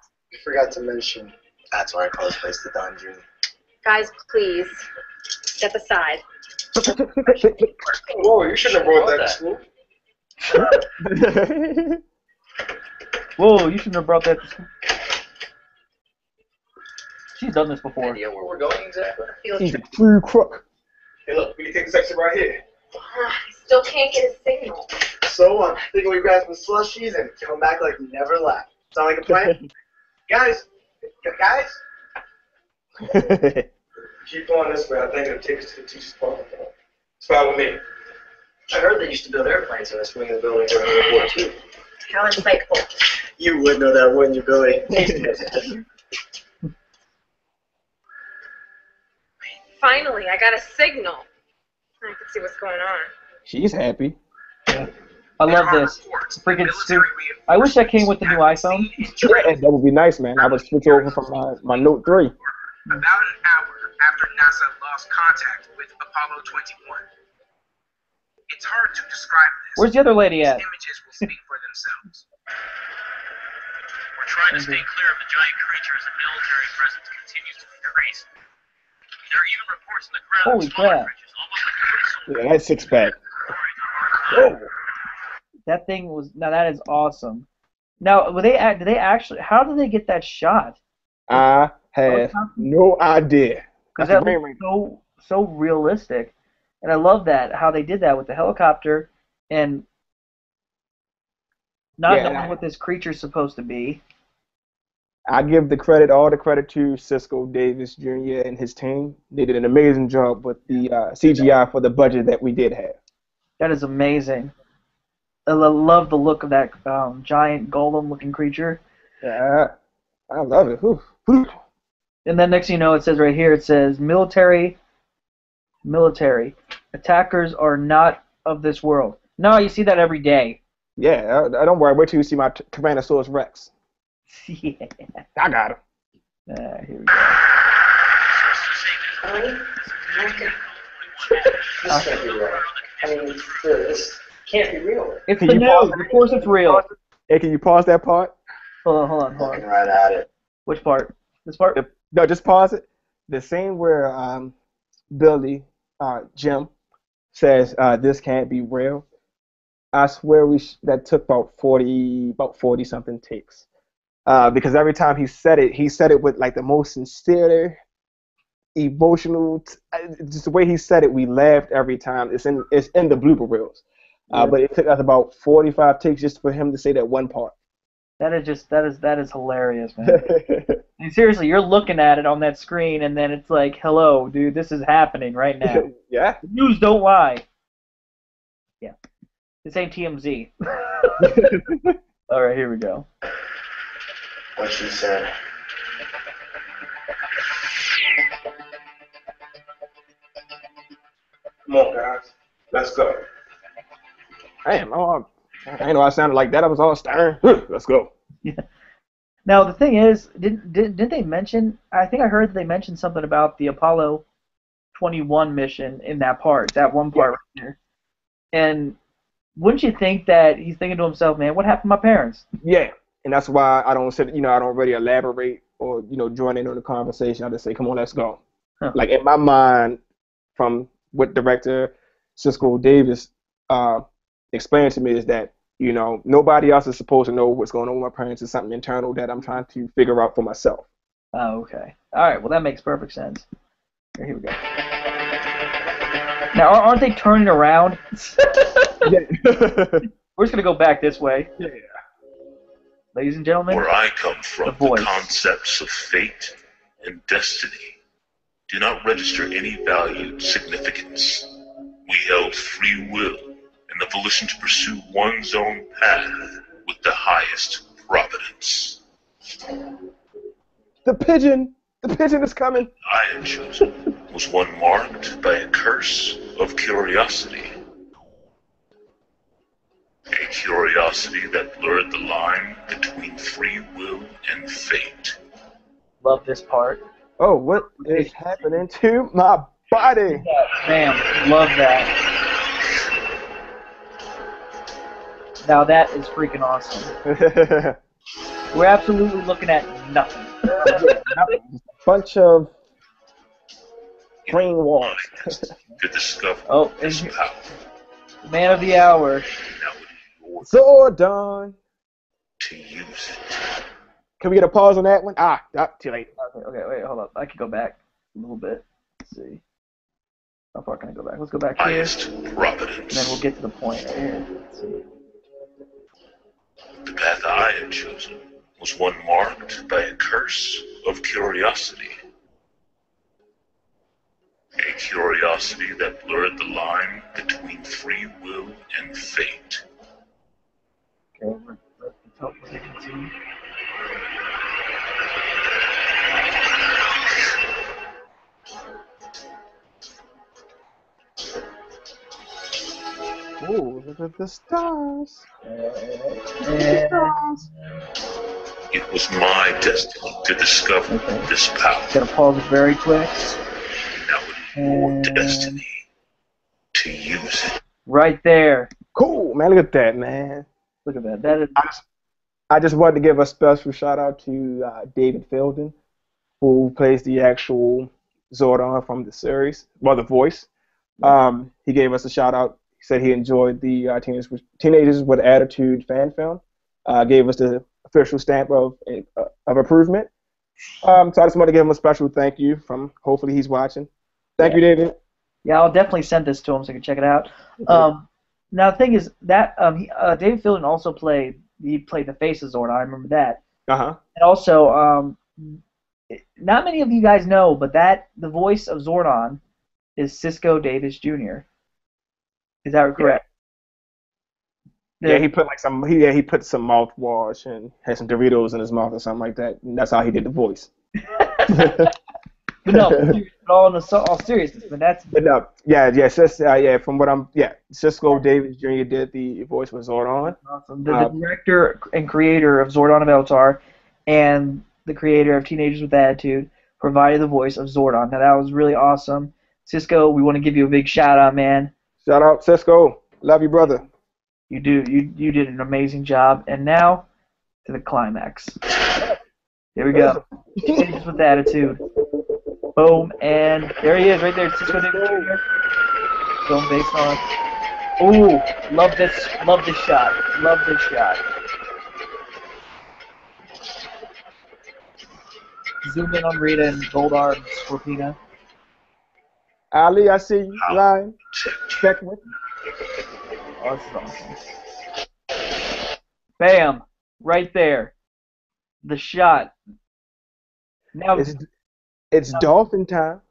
forgot to mention. That's why I call this place the dungeon. Guys, please, step aside. Whoa, you shouldn't have brought that to school. Whoa, you shouldn't have brought that to school. She's done this before. Idea where we're going exactly? He's a true crook. Hey, look, we can take this exit right here. Still can't get a signal. So I'm thinking we grab some slushies and come back like we never left. Sound like a plan? Guys? Keep on this way. I think it'll take us to the teacher's parking lot. It's fine with me. I heard they used to build airplanes in this wing of the building during World War II. How insightful. You would know that, wouldn't you, Billy? Finally, I got a signal. I can see what's going on. She's happy. Yeah. I love this. Freaking stupid. I wish that came with the new iPhone. Yeah, that would be nice, man. I would switch over from my Note 3. About an hour after NASA lost contact with Apollo 21. It's hard to describe this. Where's the other lady at? These images will speak for themselves. We're trying to stay clear of the giant creatures and military presence continues to increase. There are even reports in the ground Holy of smaller crap. creatures, almost like a Yeah, that's 6-pack. Oh. That thing was, now that is awesome. Now, did they actually, how did they get that shot? I have no idea. Because that looks so realistic. And I love that, how they did that with the helicopter and not knowing what this creature's supposed to be. I give all the credit to Cisco Davis Jr. and his team. They did an amazing job with the CGI for the budget that we did have. That is amazing. I love the look of that giant golem-looking creature. Yeah, I love it. Whew. And then next thing you know, it says right here, it says, military. Attackers are not of this world. No, you see that every day. Yeah, I don't worry. Wait till you see my Tyrannosaurus Rex. Yeah. I got him. Here we go. This can't be real. I mean, this can't be real. It's the news. Of course it's real. Hey, can you pause that part? Hold on. Looking right at it. Which part? This part? No, just pause it. The scene where Billy, Jim, says this can't be real. I swear that took about 40 something takes. Because every time he said it with like the most sincere, emotional, just the way he said it, we laughed every time. It's in the blooper reels. But it took us about 45 takes just for him to say that one part. That is hilarious, man. And seriously, you're looking at it on that screen, and then it's like, hello, dude, this is happening right now. Yeah. The news don't lie. Yeah. This ain't TMZ. All right, here we go. What she said. Come on, guys. Let's go. Damn, I didn't know I sounded like that. I was all stern. Let's go. Yeah. Now the thing is, didn't they mention? I think I heard that they mentioned something about the Apollo 21 mission in that part, that one part right there. And wouldn't you think that he's thinking to himself, man, what happened to my parents? Yeah, and that's why I don't I don't really elaborate or join in on the conversation. I just say, come on, let's go. Huh. Like in my mind, from what director Cisco Davis explained to me is that nobody else is supposed to know what's going on with my parents. It's something internal that I'm trying to figure out for myself. Oh, okay. All right. Well, that makes perfect sense. Here we go. Now, aren't they turning around? Yeah. We're just gonna go back this way. Yeah. Ladies and gentlemen, where I come from, the concepts of fate and destiny do not register any valued significance. We held free will and the volition to pursue one's own path with the highest providence. The pigeon is coming. I had chosen was one marked by a curse of curiosity. A curiosity that blurred the line between free will and fate. Love this part. Oh, what is happening to my body? Bam, love that. Now that is freaking awesome. We're absolutely looking at nothing. Bunch of green walls. To discover and power. Man of the hour. Zordon. To use it. Can we get a pause on that one? Too late. Okay, wait, hold up. I can go back a little bit. Let's see. How far can I go back? Let's go back here. Highest providence. And then we'll get to the point right here. Let's see. The path I had chosen was one marked by a curse of curiosity. A curiosity that blurred the line between free will and fate. Okay, let's hope we can continue. Ooh, look at the stars. It was my destiny to discover this power. Gotta pause it very quick. Now it is your destiny to use it. Right there. Cool, man. Look at that, man. Look at that. That is. I just wanted to give a special shout out to David Filden, who plays the actual Zordon from the series, well, the voice. He gave us a shout out. He said he enjoyed the Teenagers with Attitude fan film. Gave us the official stamp of improvement. So I just want to give him a special thank you from, hopefully he's watching. Thank you, David. Yeah, I'll definitely send this to him so he can check it out. Now the thing is that David Filden also played the face of Zordon. I remember that. Uh-huh. And also, not many of you guys know, but the voice of Zordon is Cisco Davis Jr. Is that correct? Yeah, he put he put some mouthwash and had some Doritos in his mouth or something like that. And that's how he did the voice. But no, all seriousness, Cisco Davis Jr. did the voice for Zordon. Awesome. The director and creator of Zordon of Eltar and the creator of Teenagers with Attitude provided the voice of Zordon. Now that was really awesome. Cisco, we want to give you a big shout out, man. Shout out, Cisco. Love you, brother. You did an amazing job. And now to the climax. Here we go. Teenagers with Attitude. Boom, and there he is, right there, Cisco Davis Jr. Going bass on. Ooh, love this shot. Love this shot. Zoom in on Rita and Goldar and Scorpina. Ali, I see you. Ryan. Check with me. Oh, this is awesome. Bam! Right there. The shot. Now it's dolphin time.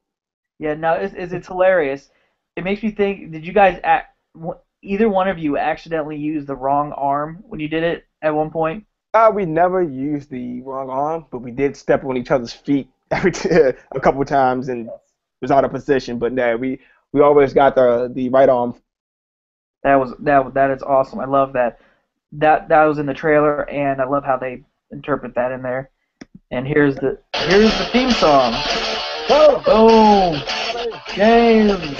Yeah, no, it's hilarious. It makes me think, did you guys, either one of you accidentally use the wrong arm when you did it at one point? We never used the wrong arm, but we did step on each other's feet a couple times and it was out of position. But no, we always got the right arm. That is awesome. I love that. That was in the trailer, and I love how they interpret that in there. And here's the theme song. Whoa! Boom! James!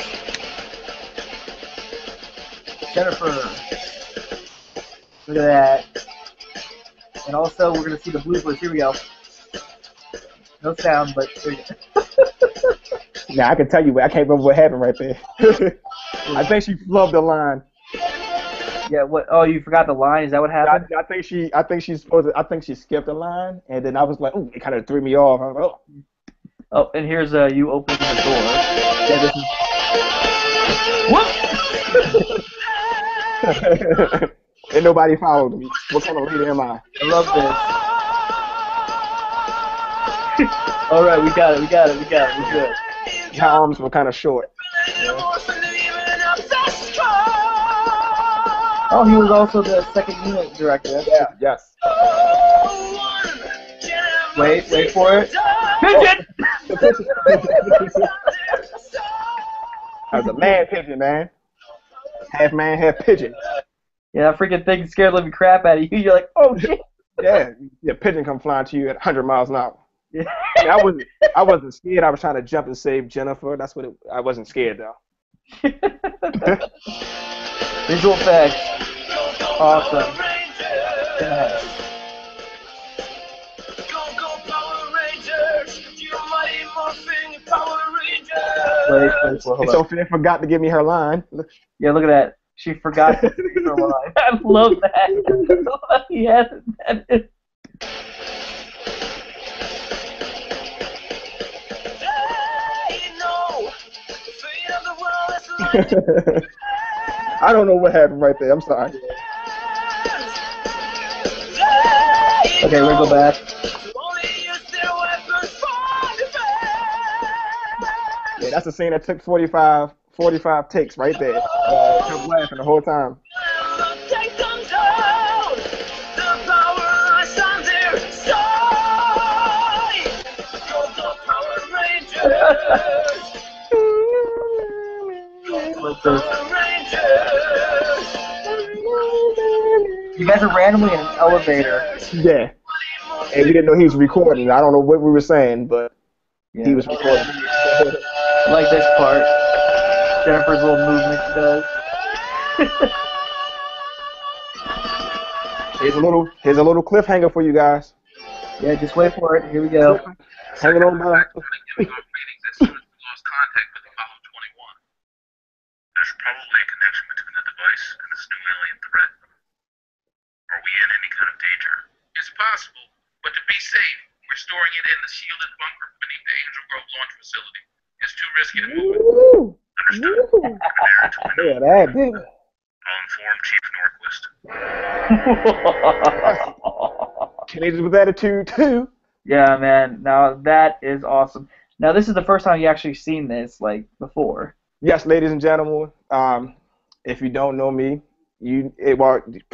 Jennifer! Look at that. And also, we're going to see the bloopers. Here we go. No sound, but here we go. Nah, I can tell you, I can't remember what happened right there. I think she flubbed the line. Yeah, what? Oh, you forgot the line? Is that what happened? I think she skipped the line, and then I was like, ooh, it kind of threw me off. I was like, oh. Oh, and here's you opening the door. Yeah, this is. Whoop! And nobody followed me. What kind of leader am I? I love this. All right, we got it. We're good. My arms were kind of short. Yeah. Oh, he was also the second unit director. Yeah, yes. Wait for it. Pigeon! I was a man pigeon, man. Half man, half pigeon. Yeah, that freaking thing scared the living crap out of you. You're like, oh shit. Yeah, pigeon come flying to you at 100 miles an hour. Yeah. I wasn't scared. I was trying to jump and save Jennifer. That's what I wasn't scared though. Visual effects. Awesome. Yeah. Wait, Sophia forgot to give me her line. Yeah, look at that. She forgot to give me her line. I love that. Yes, that is. I don't know what happened right there. I'm sorry. Okay, we're gonna go back. Yeah, that's a scene that took 45 takes right there. I kept laughing the whole time. You guys are randomly in an elevator. Yeah. And we didn't know he was recording. I don't know what we were saying, but he was recording. I like this part. Jennifer's little movement she does. Here's a little cliffhanger for you guys. Yeah, just wait for it. Here we go. Hanging on by. There's probably a connection between the device and this new alien threat. Are we in any kind of danger? It's possible, but to be safe, we're storing it in the shielded bunker beneath the Angel Grove launch facility. It's too risky to move it. Understood. Yeah, that did. I'll inform Chief Norquist. Teenagers with Attitude 2. Yeah, man. Now that is awesome. Now this is the first time you actually seen this, like, before. Yes, ladies and gentlemen. If you don't know me,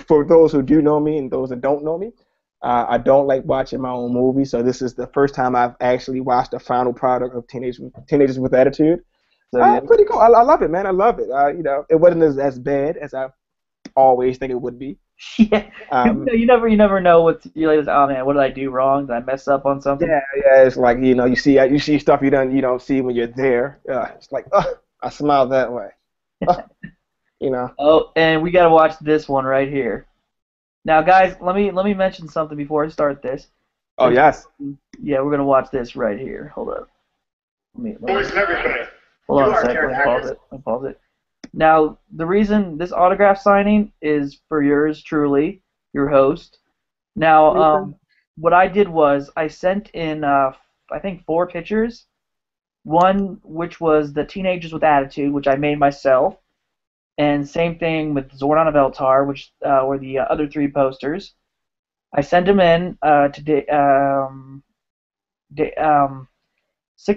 for those who do know me and those that don't know me, I don't like watching my own movies. So this is the first time I've actually watched the final product of Teenagers with Attitude. So pretty cool. I love it, man. I love it. It wasn't as bad as I always think it would be. Yeah. You never know you're like, oh man, what did I do wrong? Did I mess up on something? Yeah. It's like you see stuff you don't see when you're there. It's like, I smile that way. Oh, and we gotta watch this one right here. Now, guys, let me mention something before I start this. Oh yes. Yeah, we're gonna watch this right here. Hold up. Boys and everything. Hold on a second. Let me pause it. Now, the reason this autograph signing is for yours truly, your host. Now, what I did was I sent in, I think, 4 pictures. One, which was the Teenagers with Attitude, which I made myself. And same thing with Zordon of Eltar, which were the other 3 posters. I sent them in to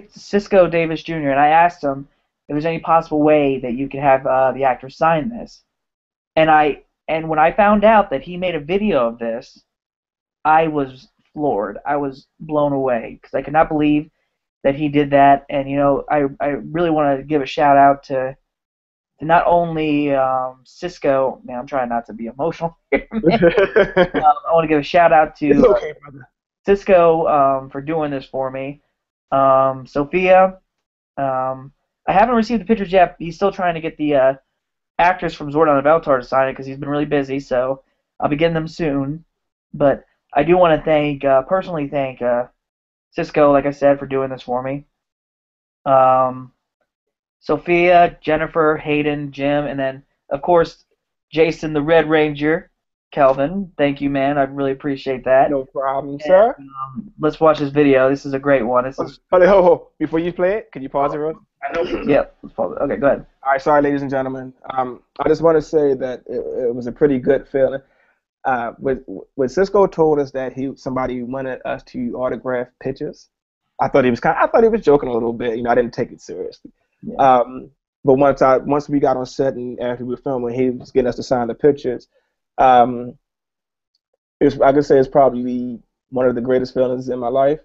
Cisco Davis Jr., and I asked him if there's any possible way that you could have the actor sign this. And when I found out that he made a video of this, I was floored. I was blown away because I could not believe that he did that. And I really want to give a shout out to not only Cisco. Man, I'm trying not to be emotional here. I want to give a shout out to Cisco for doing this for me. Sophia. I haven't received the pictures yet. He's still trying to get the actors from Zordon of Eltar to sign it because he's been really busy, so I'll be getting them soon. But I do want to personally thank Cisco, like I said, for doing this for me. Sophia, Jennifer, Hayden, Jim, and then, of course, Jason the Red Ranger, Kelvin. Thank you, man. I really appreciate that. No problem, sir. Let's watch this video. This is a great one. Before you play it, can you pause it real? Yep. Let's pause it. Okay, go ahead. All right, sorry, ladies and gentlemen. I just want to say that it was a pretty good feeling. When Cisco told us that somebody wanted us to autograph pictures, I thought he was joking a little bit. I didn't take it seriously. Yeah. But once we got on set and after we were filming, he was getting us to sign the pictures. I could say it's probably one of the greatest feelings in my life.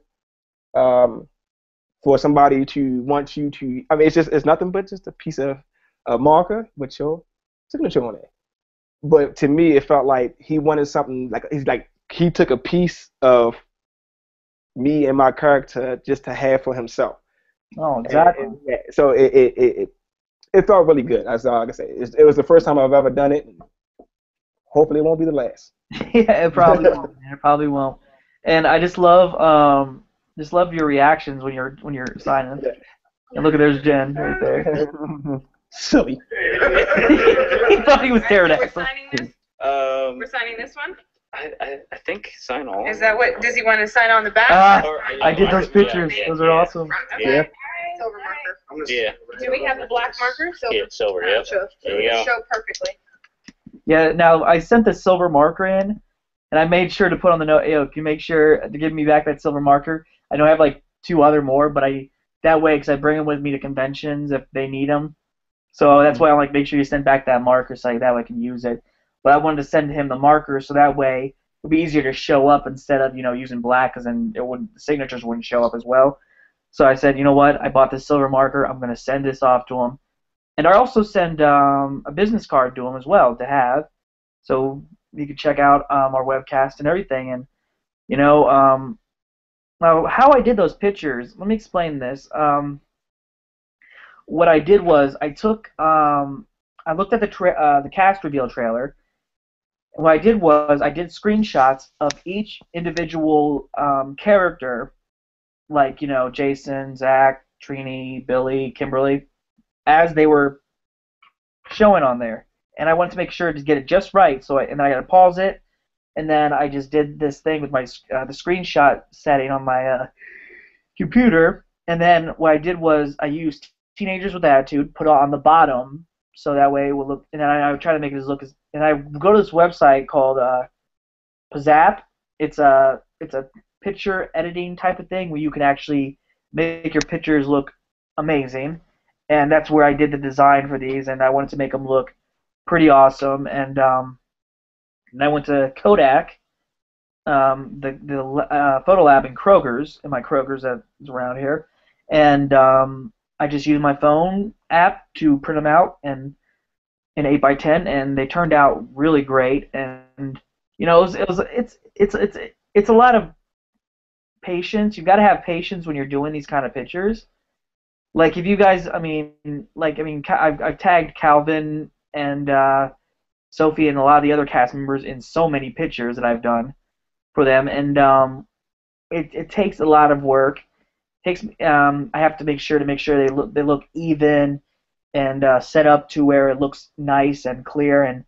For somebody to want you to, it's nothing but just a piece of marker with your signature on it. But to me, it felt like he wanted something he took a piece of me and my character just to have for himself. Oh, exactly. So it felt really good. That's all I can say. It was the first time I've ever done it. Hopefully, it won't be the last. Yeah, it probably won't. It probably won't. And I just love your reactions when you're signing. And look at there's Jen right there. Silly. He thought he was pterodactyl. We're signing this one. I think sign all. Is that what? Does he want to sign on the back? I did those pictures. Yeah, those are awesome. Okay. Yeah. Silver marker. Yeah. Do we have the black marker? Silver. Yeah, silver. Yep. There you go. Show perfectly. Yeah. Now I sent the silver marker in, and I made sure to put on the note. If you make sure to give me back that silver marker. I know I have like 2 other more, but that way because I bring them with me to conventions if they need them. So that's why I'm make sure you send back that marker so that way I can use it. But I wanted to send him the marker so that way it would be easier to show up instead of using black because then the signatures wouldn't show up as well. So I said, you know what? I bought this silver marker. I'm going to send this off to him. And I also send a business card to him as well to have. So you can check out our webcast and everything. And you know, now how I did those pictures. Let me explain this. What I did was I took I looked at the cast reveal trailer. What I did was I did screenshots of each individual character, like you know Jason, Zach, Trini, Billy, Kimberly, as they were showing on there, and I wanted to make sure to get it just right. So and then I got to pause it, and then I just did this thing with my the screenshot setting on my computer, and then what I did was I used Teenagers with Attitude, put it on the bottom, so that way it will look. And then I would try to make it look as. And I go to this website called Pizzap. It's a picture editing type of thing where you can actually make your pictures look amazing, and that's where I did the design for these. And I wanted to make them look pretty awesome. And I went to Kodak, the photo lab in Kroger's, in my Kroger's that's around here, and I just used my phone app to print them out and in 8x10, and they turned out really great. And you know, it's a lot of patience. You've got to have patience when you're doing these kind of pictures. Like if you guys, I've tagged Kelvin and Sophie and a lot of the other cast members in so many pictures that I've done for them, and it takes a lot of work. I have to make sure they look even and set up to where it looks nice and clear and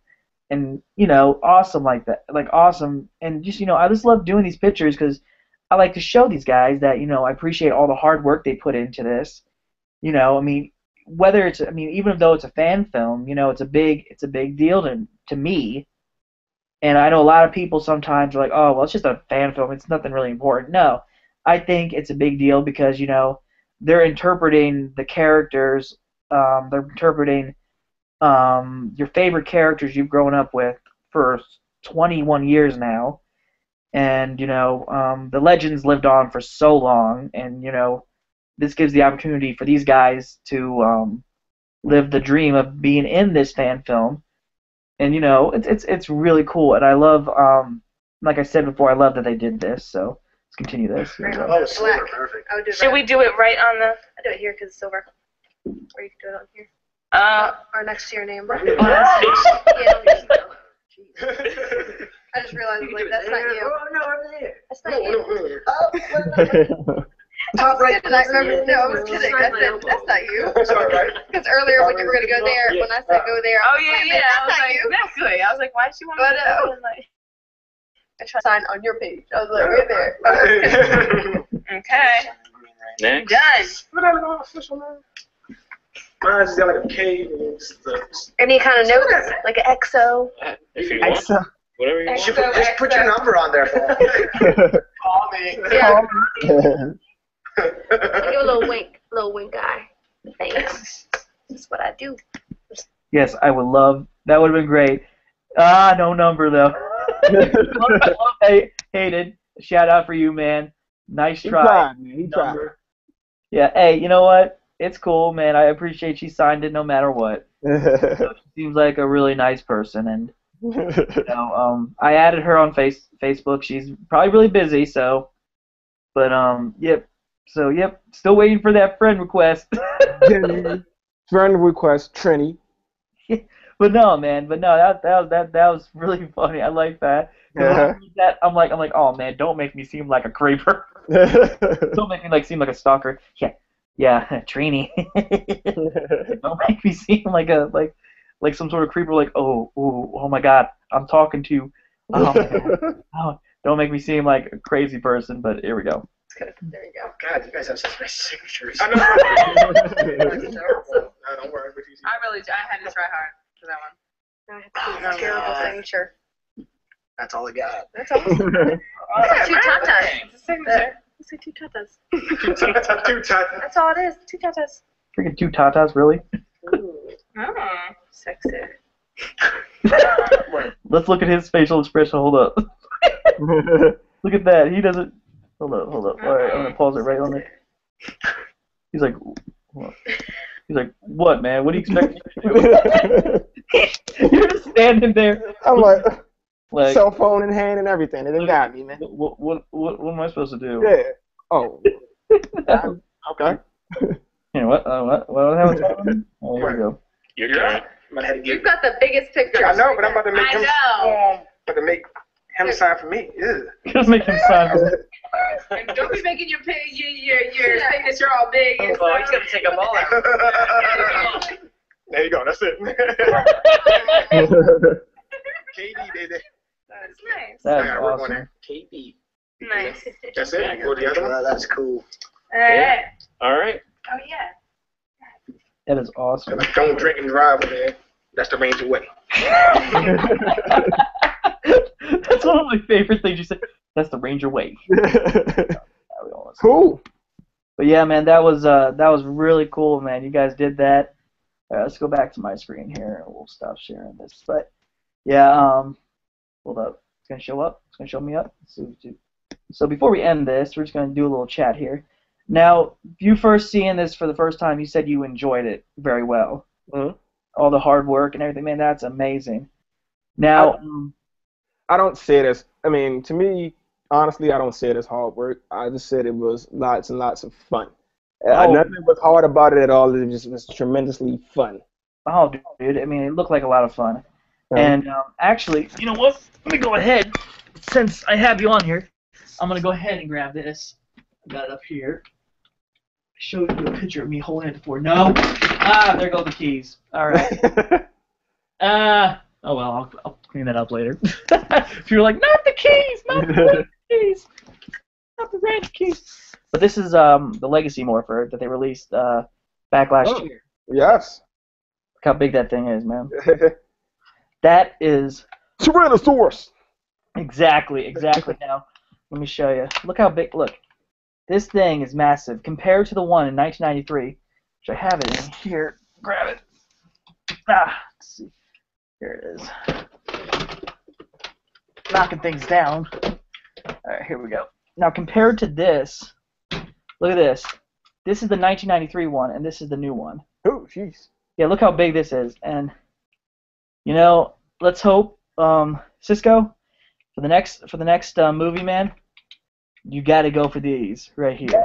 you know awesome like that, like awesome. And just you know I just love doing these pictures because I like to show these guys that you know I appreciate all the hard work they put into this. You know, I mean, whether it's even though it's a fan film, you know, it's a big deal to me. And I know a lot of people sometimes are like, oh well, it's just a fan film, it's nothing really important. No, I think it's a big deal because you know they're interpreting the characters. They're interpreting your favorite characters you've grown up with for 21 years now, and you know the legends lived on for so long, and you know this gives the opportunity for these guys to live the dream of being in this fan film, and you know it's really cool, and I love like I said before, I love that they did this. So let's continue this. Here we go. Oh, silver, perfect. I would do it Should we do it right on the? I do it here because it's silver. Or you can do it on here. Or next to your name, right? I just realized like that's not you. Oh no, over there. That's not you. Top right. I remember. No, I was kidding. I said that's not you. Sorry, right? Because earlier when you were gonna go there, when I said go there. Oh yeah. I was that's not like, you. exactly. I was like, why did she want But to go? Like, I tried to sign on your page. I was like right there. okay. Next. Done. But I don't know official name. Mine just got like a K and it's Any kind of notes, like an XO. If you want. Whatever you want. Just put your number on there for me. Call me. Yeah. Give a little wink eye. Thanks. That's what I do. Yes, I would love. That would have been great. Ah, no number though. Hey, Hayden, shout out for you, man. Nice try. He tried, man. He tried. Yeah. Hey, you know what? It's cool, man. I appreciate she signed it no matter what. So she seems like a really nice person, and you know, I added her on Facebook. She's probably really busy, so. But yep. So yep, still waiting for that friend request. Friend request, Trini. But no, man. But no, that was really funny. I like that. I'm like, oh man, don't make me seem like a creeper. Don't make me seem like a stalker. Yeah, Trini. Don't make me seem like some sort of creeper. Like, oh my God, I'm talking to. Oh, man. Oh, don't make me seem like a crazy person. But here we go. There you go. God, you guys have such nice signatures. I know. Don't worry, but I had to try hard for that one. I have to do a terrible signature. That's all I got. That's awesome. That's two tatas. It's a signature. Let's say two tatas. Two tatas. That's all it is. Two tatas. Freaking two tatas, really? Ooh. Sexy. Let's look at his facial expression. Hold up. Look at that. He doesn't. Hold up. All right, I'm gonna pause it right on there. He's like, what? He's like, what, man? What do you expect me to do? You're just standing there. I'm like, Like, cell phone in hand and everything. They got me, man. What am I supposed to do? Yeah. Oh. Okay. You know what? What happened? Oh, here we go. Your turn. You've got the biggest picture. I know, but I'm about to make I him. know. About to make him sign for me. Yeah. Just make him sign. Don't be making your signature all big. And Oh, he's gonna take them all out. There you go. That's it. KD, baby. That's nice. That's I work on awesome. that. KD. Nice. That's it. Go to the other one. That's cool. All right. All right. Oh yeah. That is awesome. Like, don't drink and drive with it. That's the Ranger way. That's one of my favorite things you said. That's the Ranger way. Cool. But yeah, man, that was really cool, man. You guys did that. Let's go back to my screen here, and we'll stop sharing this. But yeah, hold up. It's gonna show up. It's gonna show me up. So before we end this, we're just gonna do a little chat here. Now, you first seeing this for the first time, you said you enjoyed it very well. Mm-hmm. All the hard work and everything, man. That's amazing. Now, I don't see it as. I mean, to me, honestly, I don't see it as hard work. I just said it was lots and lots of fun. Nothing was hard about it at all. It just was tremendously fun. Oh, dude. I mean, it looked like a lot of fun. And actually, you know what? Let me go ahead. Since I have you on here, I'm going to go ahead and grab this. I got it up here. Show you a picture of me holding it before. No. There go the keys. All right. Oh, well, I'll clean that up later. If you're like, not the keys, not the red keys. Not the red keys. But this is the Legacy Morpher that they released back last year. Yes. Look how big that thing is, man. That is... Tyrannosaurus! Exactly. Now, let me show you. Look how big... Look. This thing is massive compared to the one in 1993, which I have it in here. Grab it. Let's see. Here it is. Knocking things down. All right, here we go. Now, compared to this, look at this. This is the 1993 one, and this is the new one. Oh, jeez. Yeah, look how big this is. And, you know, let's hope, Cisco, for the next movie, man, you got to go for these right here. Yeah,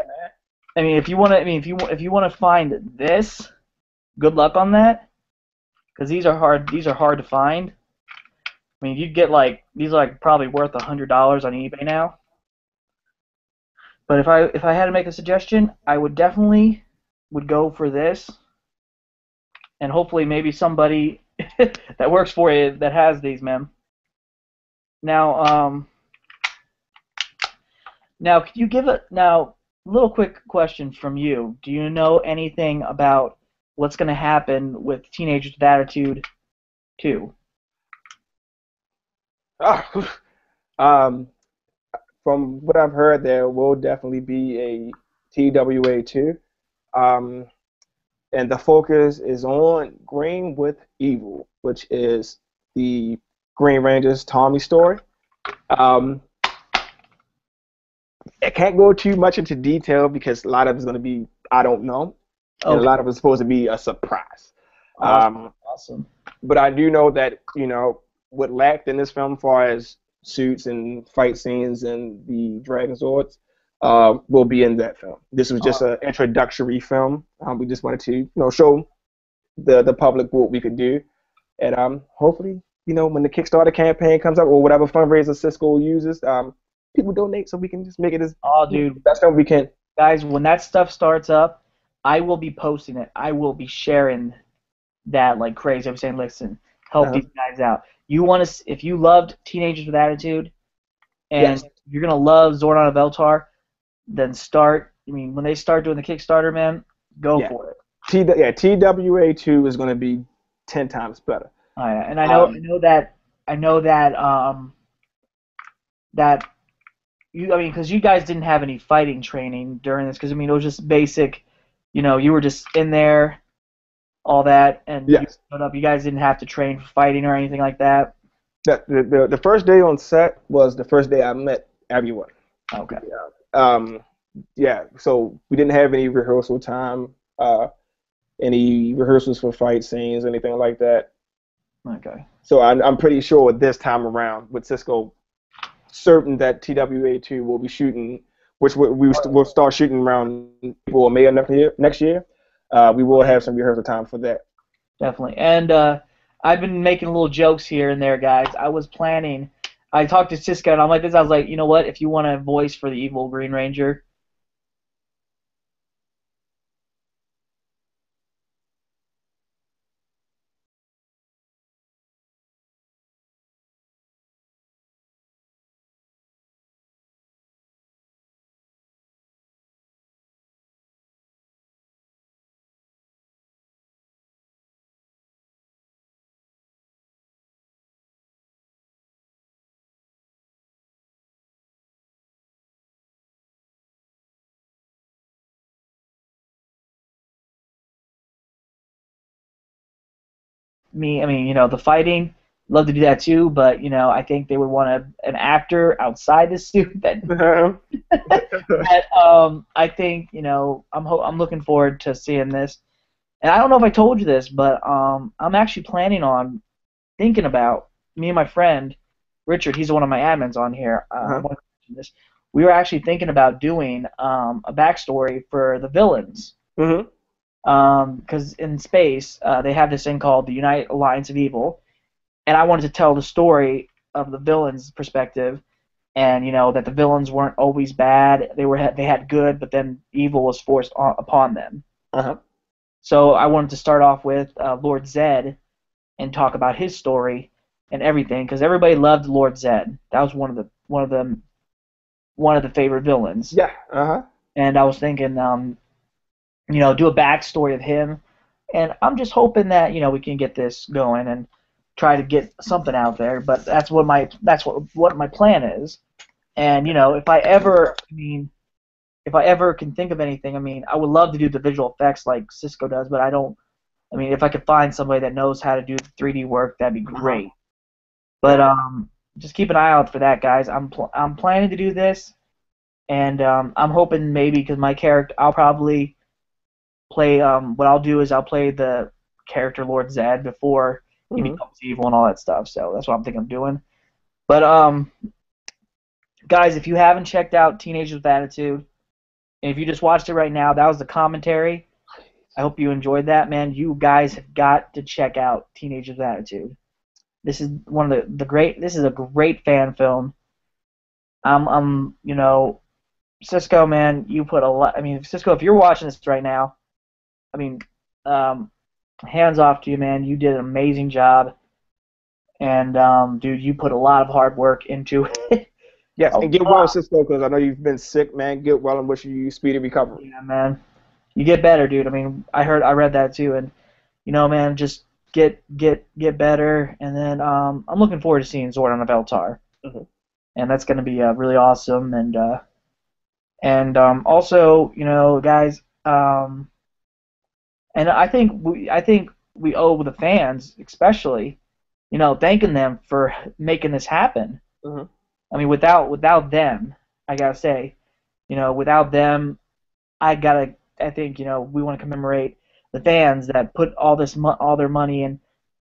I mean, if you want to find this, good luck on that, because these are hard to find. I mean, you'd get these are probably worth $100 on eBay now. But if I had to make a suggestion, I would definitely go for this, and hopefully maybe somebody that works for you that has these, man. Now, could you give a little quick question from you? Do you know anything about what's going to happen with Teenagers with Attitude 2? From what I've heard, there will definitely be a TWA 2. And the focus is on Green with Evil, which is the Green Ranger's Tommy story. I can't go too much into detail because a lot of it's going to be, I don't know. Okay. And a lot of it's supposed to be a surprise. Awesome. But I do know that, what lacked in this film as far as suits and fight scenes and the Dragon Swords will be in that film. This was just an introductory film. We just wanted to, show the public what we could do. And hopefully, when the Kickstarter campaign comes up or whatever fundraiser Cisco uses, people donate so we can just make it as best time we can. Guys, when that stuff starts up, I will be posting it. I will be sharing that like crazy. I'm saying, listen, help these guys out. If you loved Teenagers with Attitude, and you're gonna love Zordon of Eltar, then when they start doing the Kickstarter, man, go for it. TWA 2 is gonna be 10 times better. Oh, yeah. And I know that because you guys didn't have any fighting training during this, because it was just basic, you were just in there, all that, and you showed up. You guys didn't have to train for fighting or anything like that. The first day on set was the first day I met everyone. Okay. So we didn't have any rehearsal time, any rehearsals for fight scenes, anything like that. Okay. So I'm pretty sure this time around with Cisco, certain that TWA 2 will be shooting, which we'll start shooting around April or May of next year. We will have some rehearsal time for that. Definitely. And I've been making little jokes here and there, guys. I talked to Cisco, and I'm like this. I was like, you know what? If you want a voice for the evil Green Ranger, I mean, the fighting, love to do that too. But I think they would want an actor outside the suit that. I think I'm looking forward to seeing this. And I don't know if I told you this, but I'm actually planning on thinking about me and my friend Richard. He's one of my admins on here. I wanted to mention this. We were actually thinking about doing a backstory for the villains. Because in space, they have this thing called the United Alliance of Evil, and I wanted to tell the story of the villains' perspective, and that the villains weren't always bad. They had good, but then evil was forced upon them. So I wanted to start off with Lord Zed and talk about his story and everything, because everybody loved Lord Zed. That was one of the favorite villains. Yeah. And I was thinking, do a backstory of him, and I'm just hoping that we can get this going and try to get something out there. But that's what my plan is. And if I ever can think of anything, I would love to do the visual effects like Cisco does, but I don't. If I could find somebody that knows how to do the 3D work, that'd be great. But just keep an eye out for that, guys. I'm planning to do this, and I'm hoping maybe because my character, I'll probably play. What I'll do is I'll play the character Lord Zed before he becomes evil and all that stuff. So that's what I'm thinking of doing. But guys, if you haven't checked out Teenagers with Attitude, and if you just watched it right now, that was the commentary. I hope you enjoyed that, man. You guys have got to check out Teenagers with Attitude. This is one of the great. This is a great fan film. Cisco, man, you put a lot. Cisco, if you're watching this right now, hands off to you, man. You did an amazing job, and dude, you put a lot of hard work into it. Yes, and get well, Cisco, because I know you've been sick, man. Get well and wish you speedy recovery. Yeah, man. You get better, dude. I read that too, and man, just get better, and then I'm looking forward to seeing Zordon of Eltar, and that's going to be really awesome, and also, guys, and I think we owe the fans, especially, thanking them for making this happen. Without them, I gotta say, without them, I think, we want to commemorate the fans that put all their money and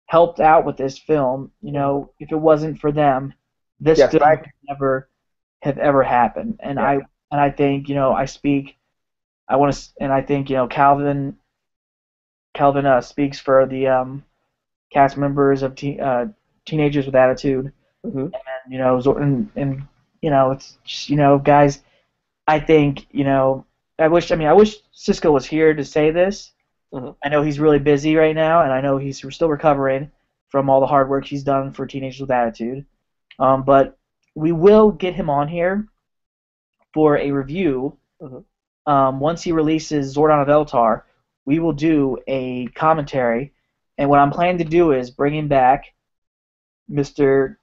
helped out with this film. If it wasn't for them, this film could never have ever happened. And I think, I think, Kelvin speaks for the cast members of Teenagers with Attitude. And it's just, guys, I think, I wish Cisco was here to say this. I know he's really busy right now, and I know he's still recovering from all the hard work he's done for Teenagers with Attitude. But we will get him on here for a review. Once he releases Zordon of Eltar, we will do a commentary, and what I'm planning to do is bring him back, Mr.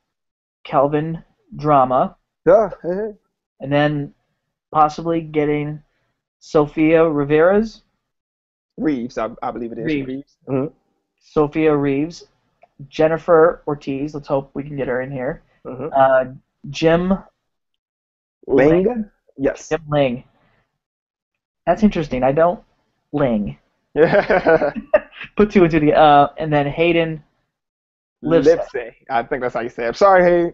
Kelvin Drama, and then possibly getting Sophia Reeves, I believe it is. Reeves. Sophia Reeves, Jennifer Ortiz. Let's hope we can get her in here. Jim Ling. Yes. Jim Ling. That's interesting. I don't Ling. Put two and two together. And then Hayden Lipsy. I think that's how you say it. I'm sorry, hey.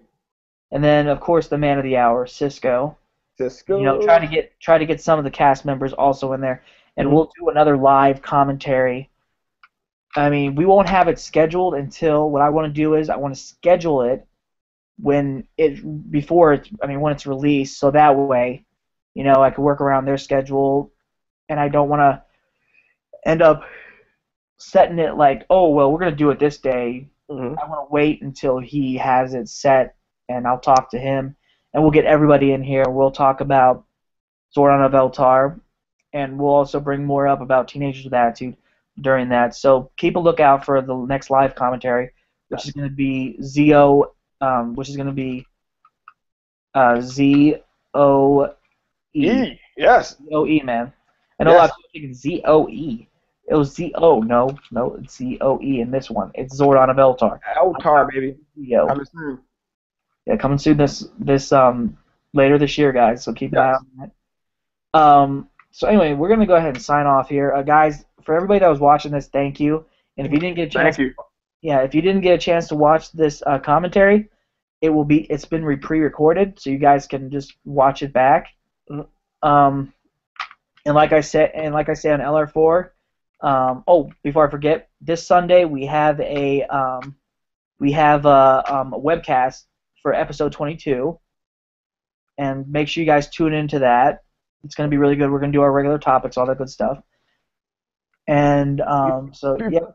And then, of course, the man of the hour, Cisco. Cisco. You know, try to get some of the cast members also in there, and we'll do another live commentary. I mean, we won't have it scheduled until what I want to do is I want to schedule it when it's released, so that way, you know, I can work around their schedule, and I don't want to end up setting it like, oh, well, we're going to do it this day. I want to wait until he has it set, and I'll talk to him, and we'll get everybody in here. We'll talk about Zordon of Eltar, and we'll also bring more up about Teenagers with Attitude during that. So keep a lookout for the next live commentary, which is going to be Z-O-E, yes. Z-O-E, man. I know a lot of people thinking Z-O-E. It was Z-O. No, it's Z-O-E in this one. It's Zordon of Eltar. Eltar, baby. Coming soon. Yeah, coming soon this later this year, guys. So keep an eye on that. So anyway, we're gonna go ahead and sign off here, guys. For everybody that was watching this, thank you. And if you didn't get a chance, if you didn't get a chance to watch this commentary, it's been pre-recorded, so you guys can just watch it back. And like I said on LR4. Before I forget, this Sunday we have a webcast for episode 22, and make sure you guys tune into that. It's going to be really good. We're going to do our regular topics, all that good stuff. And Before you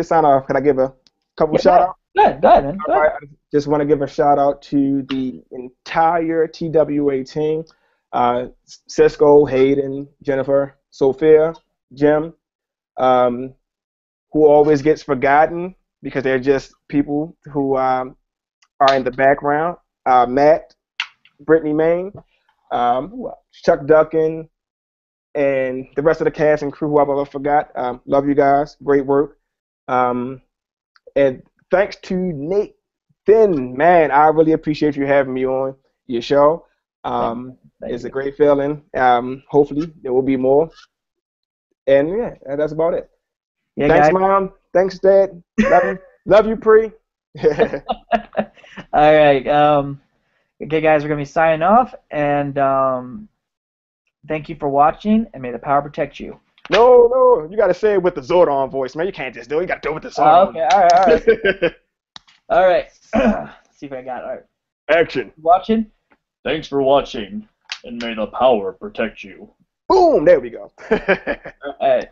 sign off, can I give a couple shout outs? Go ahead, man. Go ahead. I just want to give a shout out to the entire TWA team. Cisco, Hayden, Jennifer, Sophia, Jim, who always gets forgotten because they're just people who are in the background. Matt, Brittany Main, Chuck Duckin, and the rest of the cast and crew who I forgot. Love you guys. Great work. And thanks to Nate Finn, man, I really appreciate you having me on your show. It's a great feeling. Hopefully there will be more. And yeah, that's about it. Yeah, thanks, guys. Mom. Thanks, Dad. Love you, Pre. All right. Okay, guys, we're gonna be signing off, and thank you for watching, and may the power protect you. No, you gotta say it with the Zordon voice, man. You can't just do it. You gotta do it with the Zordon. Okay, all right. All right. Let's see if I got it. All right. Action. Watching. Thanks for watching, and may the power protect you. Boom! There we go. All right.